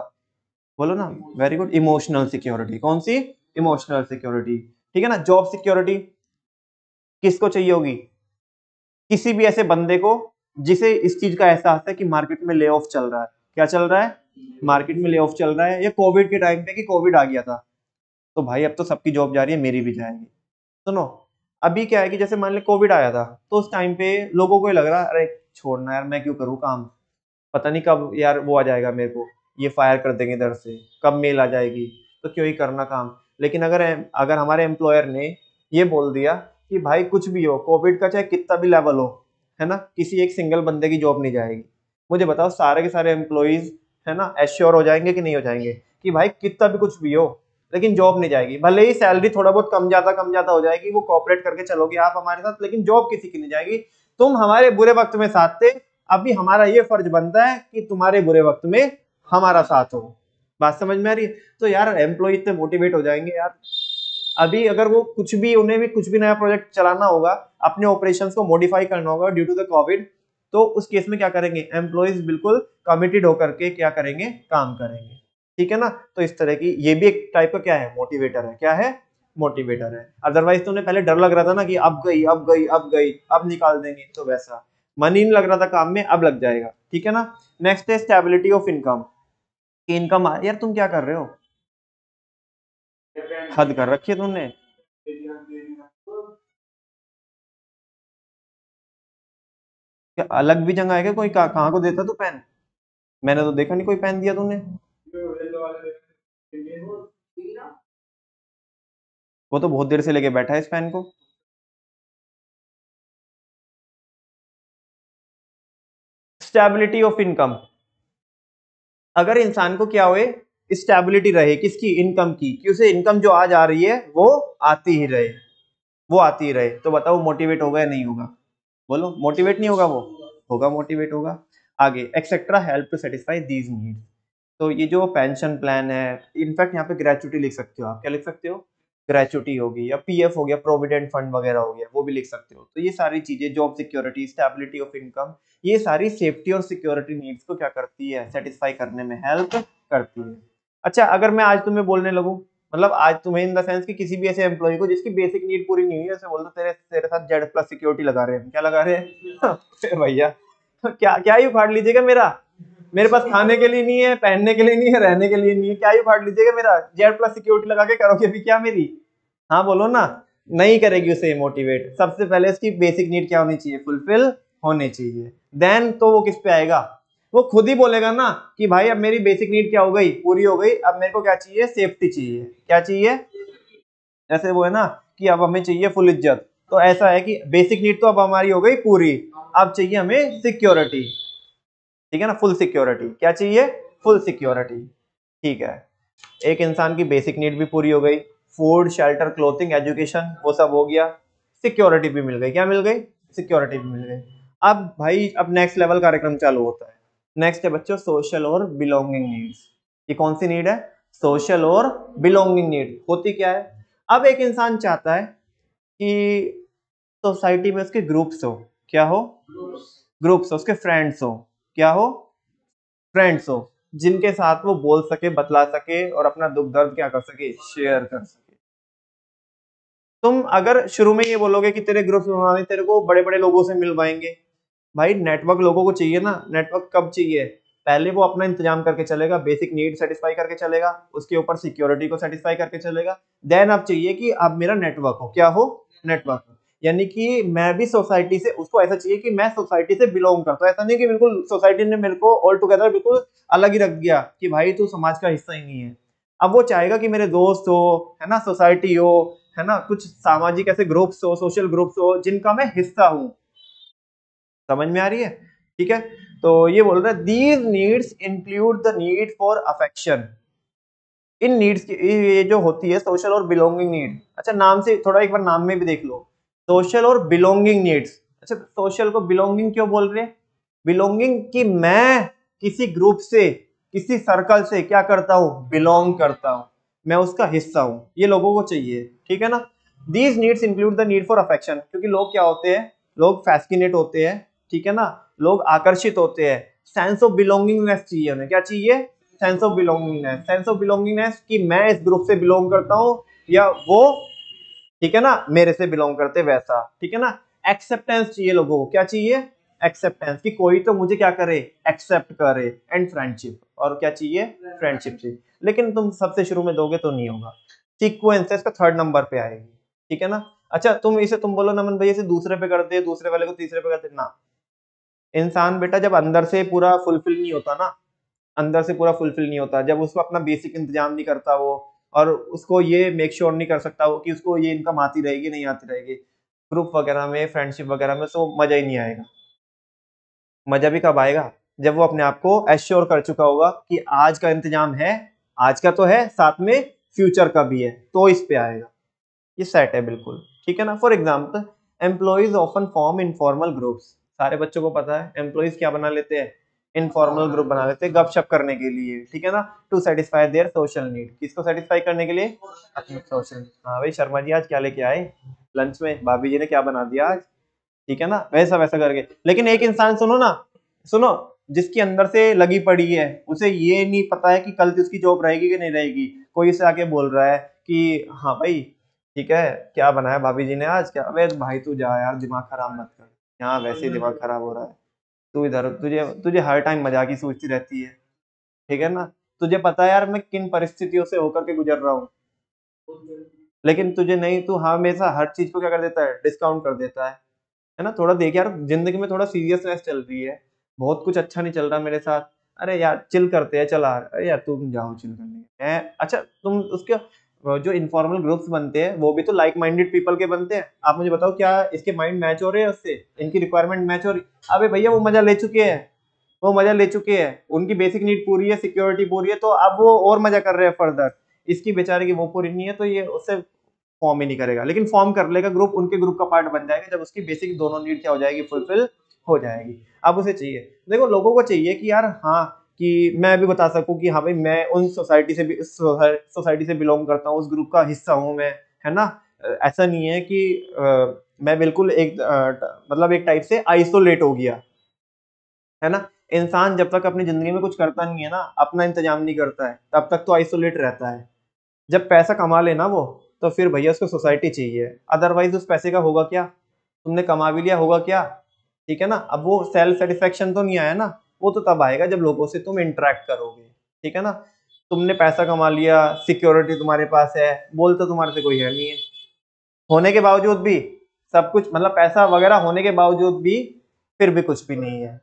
बोलो ना। Very good, emotional security. कौन सी? Emotional security. ठीक है ना। जॉब सिक्योरिटी किसको चाहिए होगी? किसी भी ऐसे बंदे को जिसे इस चीज का एहसास है कि मार्केट में ले ऑफ चल रहा है। क्या चल रहा है? मार्केट में ले ऑफ चल रहा है, या कोविड के टाइम पे कि कोविड आ गया था तो भाई अब तो सबकी जॉब जा रही है, मेरी भी जाएगी। सुनो, अभी क्या है कि जैसे मान ले कोविड आया था तो उस टाइम पे लोगों को ये लग रहा अरे छोड़ना यार, मैं क्यों करूँ काम, पता नहीं कब यार वो आ जाएगा मेरे को, ये फायर कर देंगे इधर से, कब मेल आ जाएगी, तो क्यों ही करना काम। लेकिन अगर अगर हमारे एम्प्लॉयर ने ये बोल दिया कि भाई कुछ भी हो, कोविड का चाहे कितना भी लेवल हो, है ना, किसी एक सिंगल बंदे की जॉब नहीं जाएगी, मुझे बताओ सारे के सारे एम्प्लॉइज, है ना, एश्योर हो जाएंगे कि नहीं हो जाएंगे कि भाई कितना भी कुछ भी हो लेकिन जॉब नहीं जाएगी, भले ही सैलरी थोड़ा बहुत कम ज्यादा हो जाएगी, वो कॉपरेट करके चलोगे आप हमारे साथ, लेकिन जॉब किसी की नहीं जाएगी। तुम हमारे बुरे वक्त में साथ थे, अभी हमारा ये फर्ज बनता है कि तुम्हारे बुरे वक्त में हमारा साथ हो। बात समझ में आ रही है? तो यार एम्प्लॉय इतने मोटिवेट हो जाएंगे यार, अभी अगर वो कुछ भी, उन्हें भी कुछ भी नया प्रोजेक्ट चलाना होगा, अपने ऑपरेशंस को मॉडिफाई करना होगा ड्यू टू द कोविड, तो उस केस में क्या करेंगे, एम्प्लॉयज बिल्कुल कमिटेड होकर के क्या करेंगे, काम करेंगे। ठीक है ना? तो इस तरह की ये भी एक टाइप का क्या है, मोटिवेटर है। क्या है? मोटिवेटर है। अदरवाइज तो उन्हें पहले डर लग रहा था ना कि अब गई अब गई अब गई अब निकाल देंगे, तो वैसा मन ही नहीं लग रहा था काम में, अब लग जाएगा। ठीक है ना? नेक्स्ट है स्टेबिलिटी ऑफ इनकम। इनकम यार तुम क्या कर रहे हो, हद कर रखी है तुमने। क्या अलग भी जगह है क्या कोई, कहाँ को देता तू पेन? मैंने तो देखा नहीं कोई पेन दिया तूने। वो तो बहुत देर से लेके बैठा है इस पेन को। स्टेबिलिटी ऑफ इनकम, अगर इंसान को क्या हुए, स्टेबिलिटी रहे किसकी, इनकम की, कि उसे इनकम जो आज आ रही है वो आती ही रहे, वो आती ही रहे, तो बताओ मोटिवेट होगा या नहीं होगा? बोलो, मोटिवेट नहीं होगा वो? होगा, मोटिवेट होगा। आगे, etcetera help to satisfy these needs. तो ये जो पेंशन प्लान है, इनफैक्ट यहाँ पे ग्रेचुटी लिख सकते हो आप, क्या लिख सकते हो, ग्रेचुटी होगी, या पीएफ हो गया, प्रोविडेंट फंड वगैरह हो गया, वो भी लिख सकते हो। तो ये सारी चीजें, job security, stability of income, ये सारी सेफ्टी और सिक्योरिटी नीड्स को क्या करती है, सेटिस्फाई करने में हेल्प करती है। अच्छा, अगर मैं आज तुम्हें बोलने लगूं, मतलब आज तुम्हें इन द सेंस कि किसी भी ऐसे एम्प्लॉय को जिसकी बेसिक नीड पूरी नहीं हुई है, उसे बोल दो तेरे तेरे साथ जेड प्लस सिक्योरिटी लगा रहे हैं, क्या लगा रहे हैं भैया, क्या क्या ही उखाड़ लीजिएगा मेरा, मेरे पास खाने के लिए नहीं है, पहनने के लिए नहीं है, रहने के लिए नहीं है, क्या ही उखाड़ लीजिएगा मेरा, जेड प्लस सिक्योरिटी लगा के करोगे भी क्या मेरी? हाँ बोलो ना। नहीं करेगी उसे मोटिवेट। सबसे पहले इसकी बेसिक नीड क्या होनी चाहिए, फुलफिल होनी चाहिए, देन तो वो किस पे आएगा, वो खुद ही बोलेगा ना कि भाई अब मेरी बेसिक नीड क्या हो गई, पूरी हो गई, अब मेरे को क्या चाहिए, सेफ्टी चाहिए। क्या चाहिए? जैसे वो है ना कि अब हमें चाहिए फुल इज्जत, तो ऐसा है कि बेसिक नीड तो अब हमारी हो गई पूरी, अब चाहिए हमें सिक्योरिटी। ठीक है ना, फुल सिक्योरिटी। क्या चाहिए? Full security. ठीक है, एक इंसान की बेसिक नीड भी पूरी हो गई, फूड शेल्टर क्लोथिंग एजुकेशन वो सब हो गया, सिक्योरिटी भी मिल गई। क्या मिल गई? सिक्योरिटी भी मिल गई। अब भाई, अब नेक्स्ट लेवल कार्यक्रम चालू होता है। नेक्स्ट है बच्चों सोशल और बिलोंगिंग नीड्स। ये कौन सी नीड है? सोशल और बिलोंगिंग नीड। होती क्या है, अब एक इंसान चाहता है कि सोसाइटी में उसके ग्रुप्स हो, क्या हो, ग्रुप्स हो, उसके फ्रेंड्स हो, क्या हो, फ्रेंड्स हो, जिनके साथ वो बोल सके, बतला सके और अपना दुख दर्द क्या कर सके, शेयर कर सके। तुम अगर शुरू में ये बोलोगे कि तेरे ग्रुप्स बनवाने, तेरे को बड़े बड़े लोगों से मिलवाएंगे, भाई नेटवर्क लोगों को चाहिए ना। नेटवर्क कब चाहिए? पहले वो अपना इंतजाम करके चलेगा, बेसिक नीड सेटिस्फाई करके चलेगा, उसके ऊपर सिक्योरिटी को सेटिस्फाई करके चलेगा, देन अब चाहिए कि अब मेरा नेटवर्क हो, क्या हो, नेटवर्क हो। यानी कि मैं भी सोसाइटी से, उसको ऐसा चाहिए कि मैं सोसाइटी से बिलोंग करता हूं, ऐसा नहीं कि बिल्कुल सोसाइटी ने मेरे को ऑल टुगेदर बिल्कुल अलग ही रख दिया कि भाई तू समाज का हिस्सा ही नहीं है। अब वो चाहेगा कि मेरे दोस्त हो, है ना, सोसाइटी हो, है ना, कुछ सामाजिक ऐसे ग्रुप्स हो, सोशल ग्रुप्स हो जिनका मैं हिस्सा हूं। समझ में आ रही है? ठीक है, तो ये बोल रहा है these needs include the need for affection. In needs की ये जो होती है सोशल और बिलोंगिंग नीड, अच्छा नाम से थोड़ा एक बार नाम में भी देख लो, सोशल और बिलोंगिंग नीड्स। अच्छा, सोशल को बिलोंगिंग क्यों बोल रहे हैं? बिलोंगिंग कि मैं किसी ग्रुप से, किसी सर्कल से क्या करता हूं, बिलोंग करता हूं, मैं उसका हिस्सा हूं, ये लोगों को चाहिए। ठीक है ना? These needs include the need for affection, क्योंकि लोग क्या होते हैं, लोग फैस्किनेट होते हैं, ठीक है ना, लोग आकर्षित होते हैं, सेंस ऑफ बिलोंगिंगनेस चाहिए उन्हें। क्या चाहिए? Sense of belongingness. Sense of belongingness कि मैं इस ग्रुप से बिलोंग करता हूं या वो, ठीक है ना, मेरे से बिलोंग करते वैसा। ठीक है ना? एक्सेप्टेंस चाहिए लोगों को। क्या चाहिए? एक्सेप्टेंस कि कोई तो मुझे क्या करे, एक्सेप्ट करे। एंड फ्रेंडशिप, और क्या चाहिए, फ्रेंडशिप चाहिए। लेकिन तुम सबसे शुरू में दोगे तो नहीं होगा, सीक्वेंस है इसका थर्ड नंबर पे आएगी। ठीक है ना? अच्छा, तुम इसे तुम बोलो नमन भाई इसे दूसरे पे करते, दूसरे वाले को तीसरे पे करते ना। इंसान बेटा जब अंदर से पूरा फुलफिल नहीं होता ना, अंदर से पूरा फुलफिल नहीं होता, जब उसको अपना बेसिक इंतजाम नहीं करता वो, और उसको ये मेक श्योर नहीं कर सकता हो कि उसको ये इनकम आती रहेगी नहीं आती रहेगी, ग्रुप वगैरह में, फ्रेंडशिप वगैरह में, तो मजा ही नहीं आएगा। मजा भी कब आएगा, जब वो अपने आप को एश्योर कर चुका होगा कि आज का इंतजाम है, आज का तो है, साथ में फ्यूचर का भी है, तो इस पे आएगा। ये सेट है बिल्कुल, ठीक है ना। For example, employees often form informal groups. सारे बच्चों को पता है एम्प्लॉइज क्या बना लेते हैं, इनफॉर्मल ग्रुप बना लेते हैं गपशप करने के लिए, ठीक है ना। To satisfy their social need, किसको सेटिस्फाई करने के लिए, अपने सोशल। हाँ भाई शर्मा जी आज क्या लेके आए लंच में, भाभी जी ने क्या बना दिया आज, ठीक है ना, वैसा वैसा करके। लेकिन एक इंसान सुनो ना, सुनो, जिसकी अंदर से लगी पड़ी है, उसे ये नहीं पता है कि कल तो उसकी जॉब रहेगी कि नहीं रहेगी, कोई इसे आके बोल रहा है कि हाँ भाई ठीक है क्या बनाया भाभी जी ने आज, क्या, अबे भाई तू जा यार दिमाग खराब मत कर, यहाँ वैसे ही दिमाग खराब हो रहा है, तू इधर, तुझे तुझे हर टाइम मजाक ही सोचती रहती है, ठीक है ना। तुझे पता है यार मैं किन परिस्थितियों से होकर के गुजर रहा हूँ, लेकिन तुझे नहीं, तू हमेशा हर चीज को क्या कर देता है, डिस्काउंट कर देता है ना। थोड़ा देख यार, जिंदगी में थोड़ा सीरियसनेस चल रही है, बहुत कुछ अच्छा नहीं चल रहा मेरे साथ, अरे यार चिल करते हैं, चला, अरे यार तुम जाओ चिल करने हैं, अच्छा तुम उसके जो इनफॉर्मल ग्रुप्स बनते हैं वो भी तो लाइक माइंडेड पीपल के बनते हैं, आप मुझे बताओ क्या इसके माइंड मैच हो रहे हैं उससे, इनकी रिक्वायरमेंट मैच हो रही, अबे भैया वो मजा ले चुके हैं, वो मजा ले चुके हैं, उनकी बेसिक नीड पूरी है, सिक्योरिटी पूरी है, तो अब वो और मजा कर रहे हैं फर्दर, इसकी बेचारे की वो पूरी नहीं है, तो ये उससे फॉर्म ही नहीं करेगा, लेकिन फॉर्म कर लेगा ग्रुप, उनके ग्रुप का पार्ट बन जाएगा जब उसकी बेसिक दोनों नीड क्या हो जाएगी, फुलफिल हो जाएगी। अब उसे चाहिए, देखो लोगों को चाहिए कि यार हाँ, कि मैं भी बता सकूं कि हाँ भाई मैं उन सोसाइटी से भी, सोसाइटी से बिलोंग करता हूँ, उस ग्रुप का हिस्सा हूँ मैं, है ना। ऐसा नहीं है कि मैं बिल्कुल एक मतलब एक टाइप से आइसोलेट हो गया, है ना। इंसान जब तक अपनी जिंदगी में कुछ करता नहीं है ना, अपना इंतजाम नहीं करता है, तब तक तो आइसोलेट रहता है। जब पैसा कमा लेना वो, तो फिर भैया उसको सोसाइटी चाहिए, अदरवाइज उस पैसे का होगा क्या, तुमने कमा भी लिया होगा क्या, ठीक है ना। अब वो सेल्फ सेटिस्फेक्शन तो नहीं आया ना, वो तो तब आएगा जब लोगों से तुम इंटरेक्ट करोगे, ठीक है ना। तुमने पैसा कमा लिया, सिक्योरिटी तुम्हारे पास है, बोल तो तुम्हारे से कोई है नहीं है, होने के बावजूद भी, सब कुछ मतलब पैसा वगैरह होने के बावजूद भी फिर भी कुछ भी नहीं है,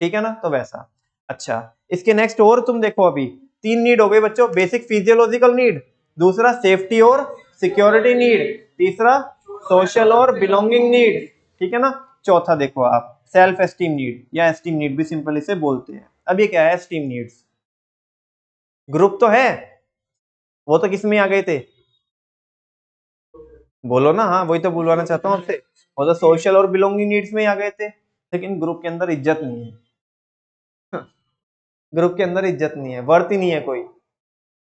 ठीक है ना, तो वैसा। अच्छा, इसके नेक्स्ट और तुम देखो, अभी 3 नीड हो गई बच्चों, बेसिक फिजियोलॉजिकल नीड, दूसरा सेफ्टी और सिक्योरिटी नीड, तीसरा सोशल और बिलोंगिंग नीड, ठीक है ना। चौथा देखो आप, सेल्फ एस्टीम नीड, या एस्टीम नीड भी सिंपल इसे बोलते हैं। अब ये क्या है एस्टीम नीड्स, ग्रुप तो है, वो तो किस में आ गए थे, बोलो ना, हाँ वही तो बुलवाना चाहता हूँ आपसे, वो तो सोशल और बिलोंगिंग नीड्स में ही आ गए थे, लेकिन ग्रुप के अंदर इज्जत नहीं है, ग्रुप के अंदर इज्जत नहीं है, वर्थ ही नहीं है, कोई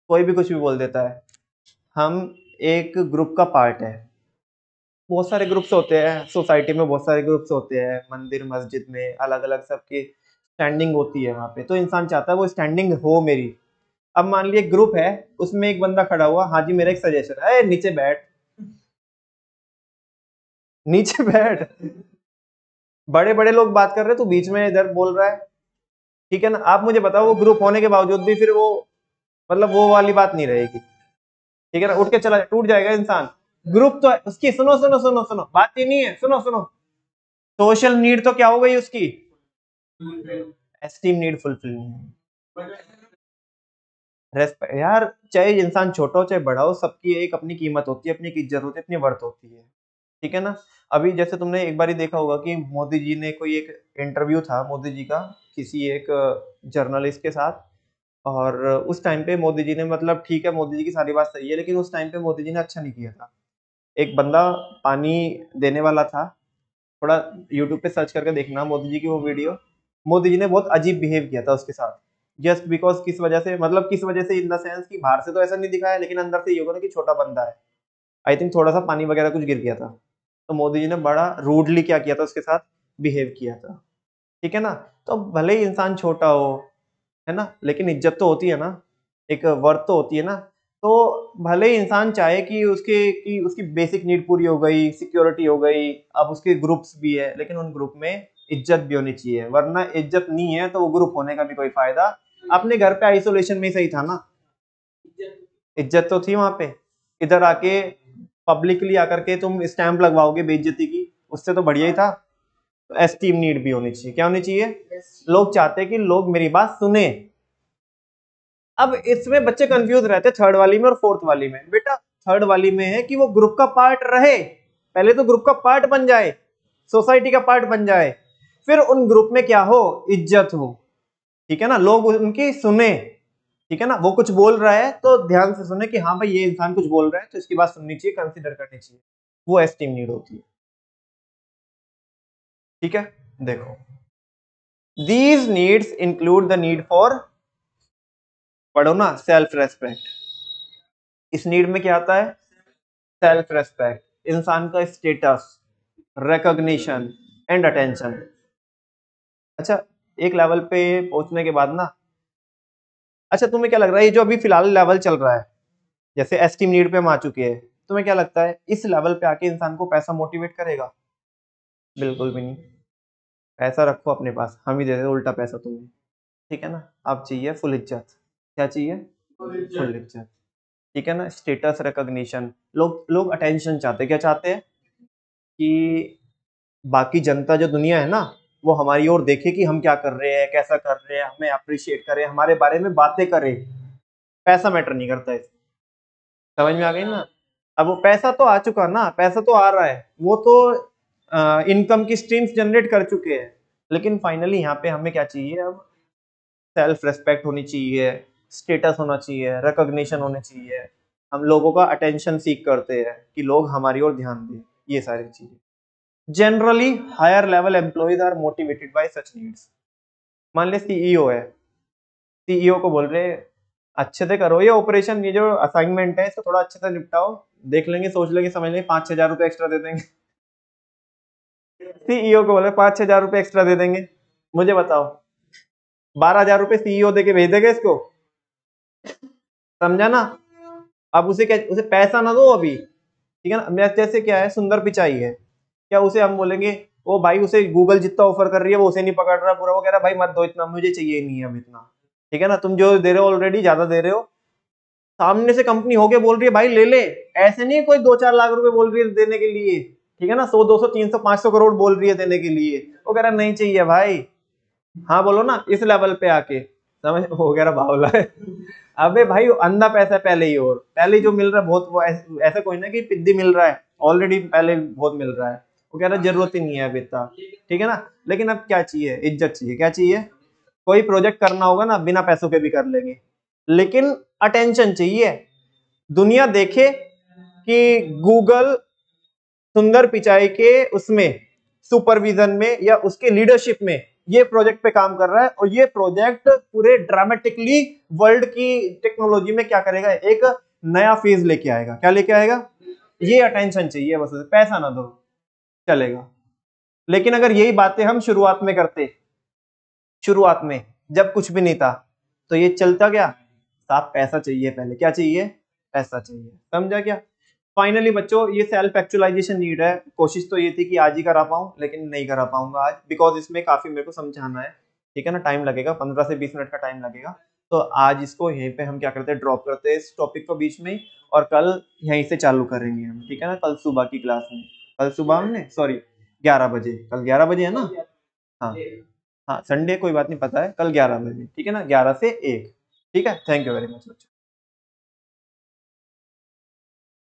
कोई भी कुछ भी बोल देता है। हम एक ग्रुप का पार्ट है, बहुत सारे ग्रुप्स होते हैं सोसाइटी में, बहुत सारे ग्रुप्स होते हैं, मंदिर मस्जिद में अलग अलग सबकी स्टैंडिंग होती है वहां पे, तो इंसान चाहता है वो स्टैंडिंग हो मेरी। अब मान लीजिए ग्रुप है, उसमें एक बंदा खड़ा हुआ, हाँ जी मेरा एक सजेशन है, नीचे बैठ, नीचे बैठ, बड़े बड़े लोग बात कर रहे हैं, तू बीच में इधर बोल रहा है, ठीक है ना। आप मुझे बताओ वो ग्रुप होने के बावजूद भी फिर वो, मतलब वो वाली बात नहीं रहेगी, ठीक है ना, उठ के चला टूट जाएगा इंसान। ग्रुप तो है उसकी, सुनो सुनो सुनो सुनो, बात ही नहीं है, सुनो सुनो, सोशल नीड तो क्या हो गई उसकी, एस्टीम नीड फुलफिल नहीं है। रेस्पेक्ट यार, चाहे इंसान छोटा हो चाहे बड़ा हो, सबकी एक अपनी कीमत होती है, अपनी एक इज्जत होती है, अपनी वर्थ होती है, ठीक है ना। अभी जैसे तुमने एक बार ही देखा होगा कि मोदी जी ने, कोई एक इंटरव्यू था मोदी जी का किसी एक जर्नलिस्ट के साथ, और उस टाइम पे मोदी जी ने, मतलब ठीक है मोदी जी की सारी बात सही है, लेकिन उस टाइम पे मोदी जी ने अच्छा नहीं किया था। एक बंदा पानी देने वाला था, थोड़ा यूट्यूब पे सर्च करके देखना मोदी जी की वो वीडियो, मोदी जी ने बहुत अजीब बिहेव किया था उसके साथ, जस्ट बिकॉज किस वजह से, मतलब किस वजह से, इन द सेंस कि बाहर से तो ऐसा नहीं दिखाया, लेकिन अंदर से ये होगा ना कि छोटा बंदा है, आई थिंक थोड़ा सा पानी वगैरह कुछ गिर गया था, तो मोदी जी ने बड़ा रूडली क्या किया था उसके साथ, बिहेव किया था, ठीक है ना। तो भले ही इंसान छोटा हो, है ना, लेकिन इज्जत तो होती है ना, एक वर्थ तो होती है ना। तो भले ही इंसान चाहे कि उसकी बेसिक नीड पूरी हो गई, सिक्योरिटी हो गई, अब उसके ग्रुप्स भी है, लेकिन उन ग्रुप में इज्जत भी होनी चाहिए, वरना इज्जत नहीं है तो वो ग्रुप होने का भी कोई फायदा। अपने घर पे आइसोलेशन में ही सही था ना, इज्जत तो थी वहां पे, इधर आके पब्लिकली आकर के तुम स्टैंप लगवाओगे बेइज्जती की, उससे तो बढ़िया ही था। तो एस्टीम नीड भी होनी चाहिए, क्या होनी चाहिए, लोग चाहते हैं कि लोग मेरी बात सुने, अब इसमें बच्चे कंफ्यूज रहते थर्ड वाली में और फोर्थ वाली में। बेटा थर्ड वाली में है कि वो ग्रुप का पार्ट रहे, पहले तो ग्रुप का पार्ट बन जाए, सोसाइटी का पार्ट बन जाए, फिर उन ग्रुप में क्या हो, इज्जत हो, ठीक है ना, लोग उनकी सुने, ठीक है ना, वो कुछ बोल रहा है तो ध्यान से सुने कि हाँ भाई ये इंसान कुछ बोल रहा है तो इसकी बात सुननी चाहिए, कंसीडर करनी चाहिए, वो एस्टीम नीड होती है। ठीक है, देखो these needs include the need for, पढ़ो ना, सेल्फ रेस्पेक्ट। इस नीड में क्या आता है, सेल्फ रेस्पेक्ट, इंसान का स्टेटस, रिकॉग्निशन एंड अटेंशन। अच्छा एक लेवल पे पहुंचने के बाद ना, अच्छा तुम्हें क्या लग रहा है ये जो अभी फिलहाल लेवल चल रहा है, जैसे एस्टीम नीड पे हम आ चुके हैं, तुम्हें क्या लगता है इस लेवल पे आके इंसान को पैसा मोटिवेट करेगा? बिल्कुल भी नहीं। पैसा रखो अपने पास, हम ही दे दे उल्टा पैसा तुम्हें, ठीक है ना। अब चाहिए फुल इज्जत, क्या चाहिए, फुल इज्जत, ठीक है ना, स्टेटस रिकॉग्निशन, लोग अटेंशन चाहते हैं, क्या चाहते हैं कि बाकी जनता जो दुनिया है ना वो हमारी ओर देखे कि हम क्या कर रहे हैं, कैसा कर रहे हैं, हमें अप्रिशिएट करे, हमारे बारे में बातें करे। पैसा मैटर नहीं करता है, समझ में आ गई ना। अब वो पैसा तो आ चुका ना, पैसा तो आ रहा है, वो तो इनकम की स्ट्रीम्स जनरेट कर चुके हैं, लेकिन फाइनली यहाँ पे हमें क्या चाहिए, अब सेल्फ रेस्पेक्ट होनी चाहिए, स्टेटस होना चाहिए, रिकॉग्निशन होनी चाहिए, हम लोगों का अटेंशन सीख करते हैं कि लोग हमारी ओर ध्यान दें, ये सारी चीजें। Generally higher level employees are motivated by such needs. मान ले सीईओ है, सीईओ को बोल रहे अच्छे से करो ये ऑपरेशन, ये जो असाइनमेंट है इसको थोड़ा अच्छे से निपटाओ, देख लेंगे, सोच लेंगे, समझ लेंगे, 5-6 हजार रुपए एक्स्ट्रा दे देंगे। सीईओ को बोले 5-6 हजार रुपए एक्स्ट्रा दे देंगे, मुझे बताओ 12 हजार रुपए सीईओ देके भेज देगा इसको, समझा ना। अब उसे क्या, उसे पैसा ना दो अभी, ठीक है ना। मैं जैसे क्या है, सुंदर पिचाई है, क्या उसे हम बोलेंगे वो भाई उसे गूगल जितना ऑफर कर रही है वो उसे नहीं पकड़ रहा पूरा, वो कह रहा भाई मत दो इतना, मुझे चाहिए नहीं है अब इतना, ठीक है ना, तुम जो दे रहे हो ऑलरेडी ज्यादा दे रहे हो। सामने से कंपनी होके बोल रही है भाई ले ले, ऐसे नहीं कोई 2-4 लाख रुपए बोल रही है देने के लिए, ठीक है ना, 100-200-300-500 करोड़ बोल रही है देने के लिए, वो कह रहा नहीं चाहिए भाई। हाँ बोलो ना इस लेवल पे आके, समझ, वो कह रहा बावला है। अबे भाई अंधा पैसा है पहले ही, और पहले ही जो मिल रहा है बहुत, वो ऐसा कोई ना कि पिद्दी मिल रहा है, ऑलरेडी पहले बहुत मिल रहा है, वो कह रहा जरूरत ही नहीं है अभी इतना, ठीक है ना। लेकिन अब क्या चाहिए, इज्जत चाहिए, क्या चाहिए, कोई प्रोजेक्ट करना होगा ना बिना पैसों के भी कर लेंगे, लेकिन अटेंशन चाहिए, दुनिया देखे कि गूगल सुंदर पिचाई के उसमें सुपरविजन में या उसके लीडरशिप में ये प्रोजेक्ट पे काम कर रहा है, और ये प्रोजेक्ट पूरे ड्रामेटिकली वर्ल्ड की टेक्नोलॉजी में क्या करेगा, एक नया फेज लेके आएगा, क्या लेके आएगा, ये अटेंशन चाहिए बस, पैसा ना दो चलेगा। लेकिन अगर यही बातें हम शुरुआत में करते, शुरुआत में जब कुछ भी नहीं था, तो ये चलता क्या, साफ पैसा चाहिए पहले, क्या चाहिए, पैसा चाहिए, समझा क्या। फाइनली बच्चों ये सेल्फ एक्चुअलाइजेशन नीड है, कोशिश तो ये थी कि आज ही करा पाऊं, लेकिन नहीं करा पाऊंगा आज, बिकॉज इसमें काफी मेरे को समझाना है, ठीक है ना, टाइम लगेगा, 15 से 20 मिनट का टाइम लगेगा। तो आज इसको यहीं पे हम क्या करते हैं, ड्रॉप करते हैं इस टॉपिक को बीच में ही, और कल यहीं से चालू करेंगे हम, ठीक है ना, कल सुबह की क्लास में, कल सुबह हमने सॉरी 11 बजे, कल 11 बजे है ना, हाँ हाँ संडे कोई बात नहीं, पता है, कल 11 बजे, ठीक है ना, 11 से 1, ठीक है। थैंक यू वेरी मच बच्चों।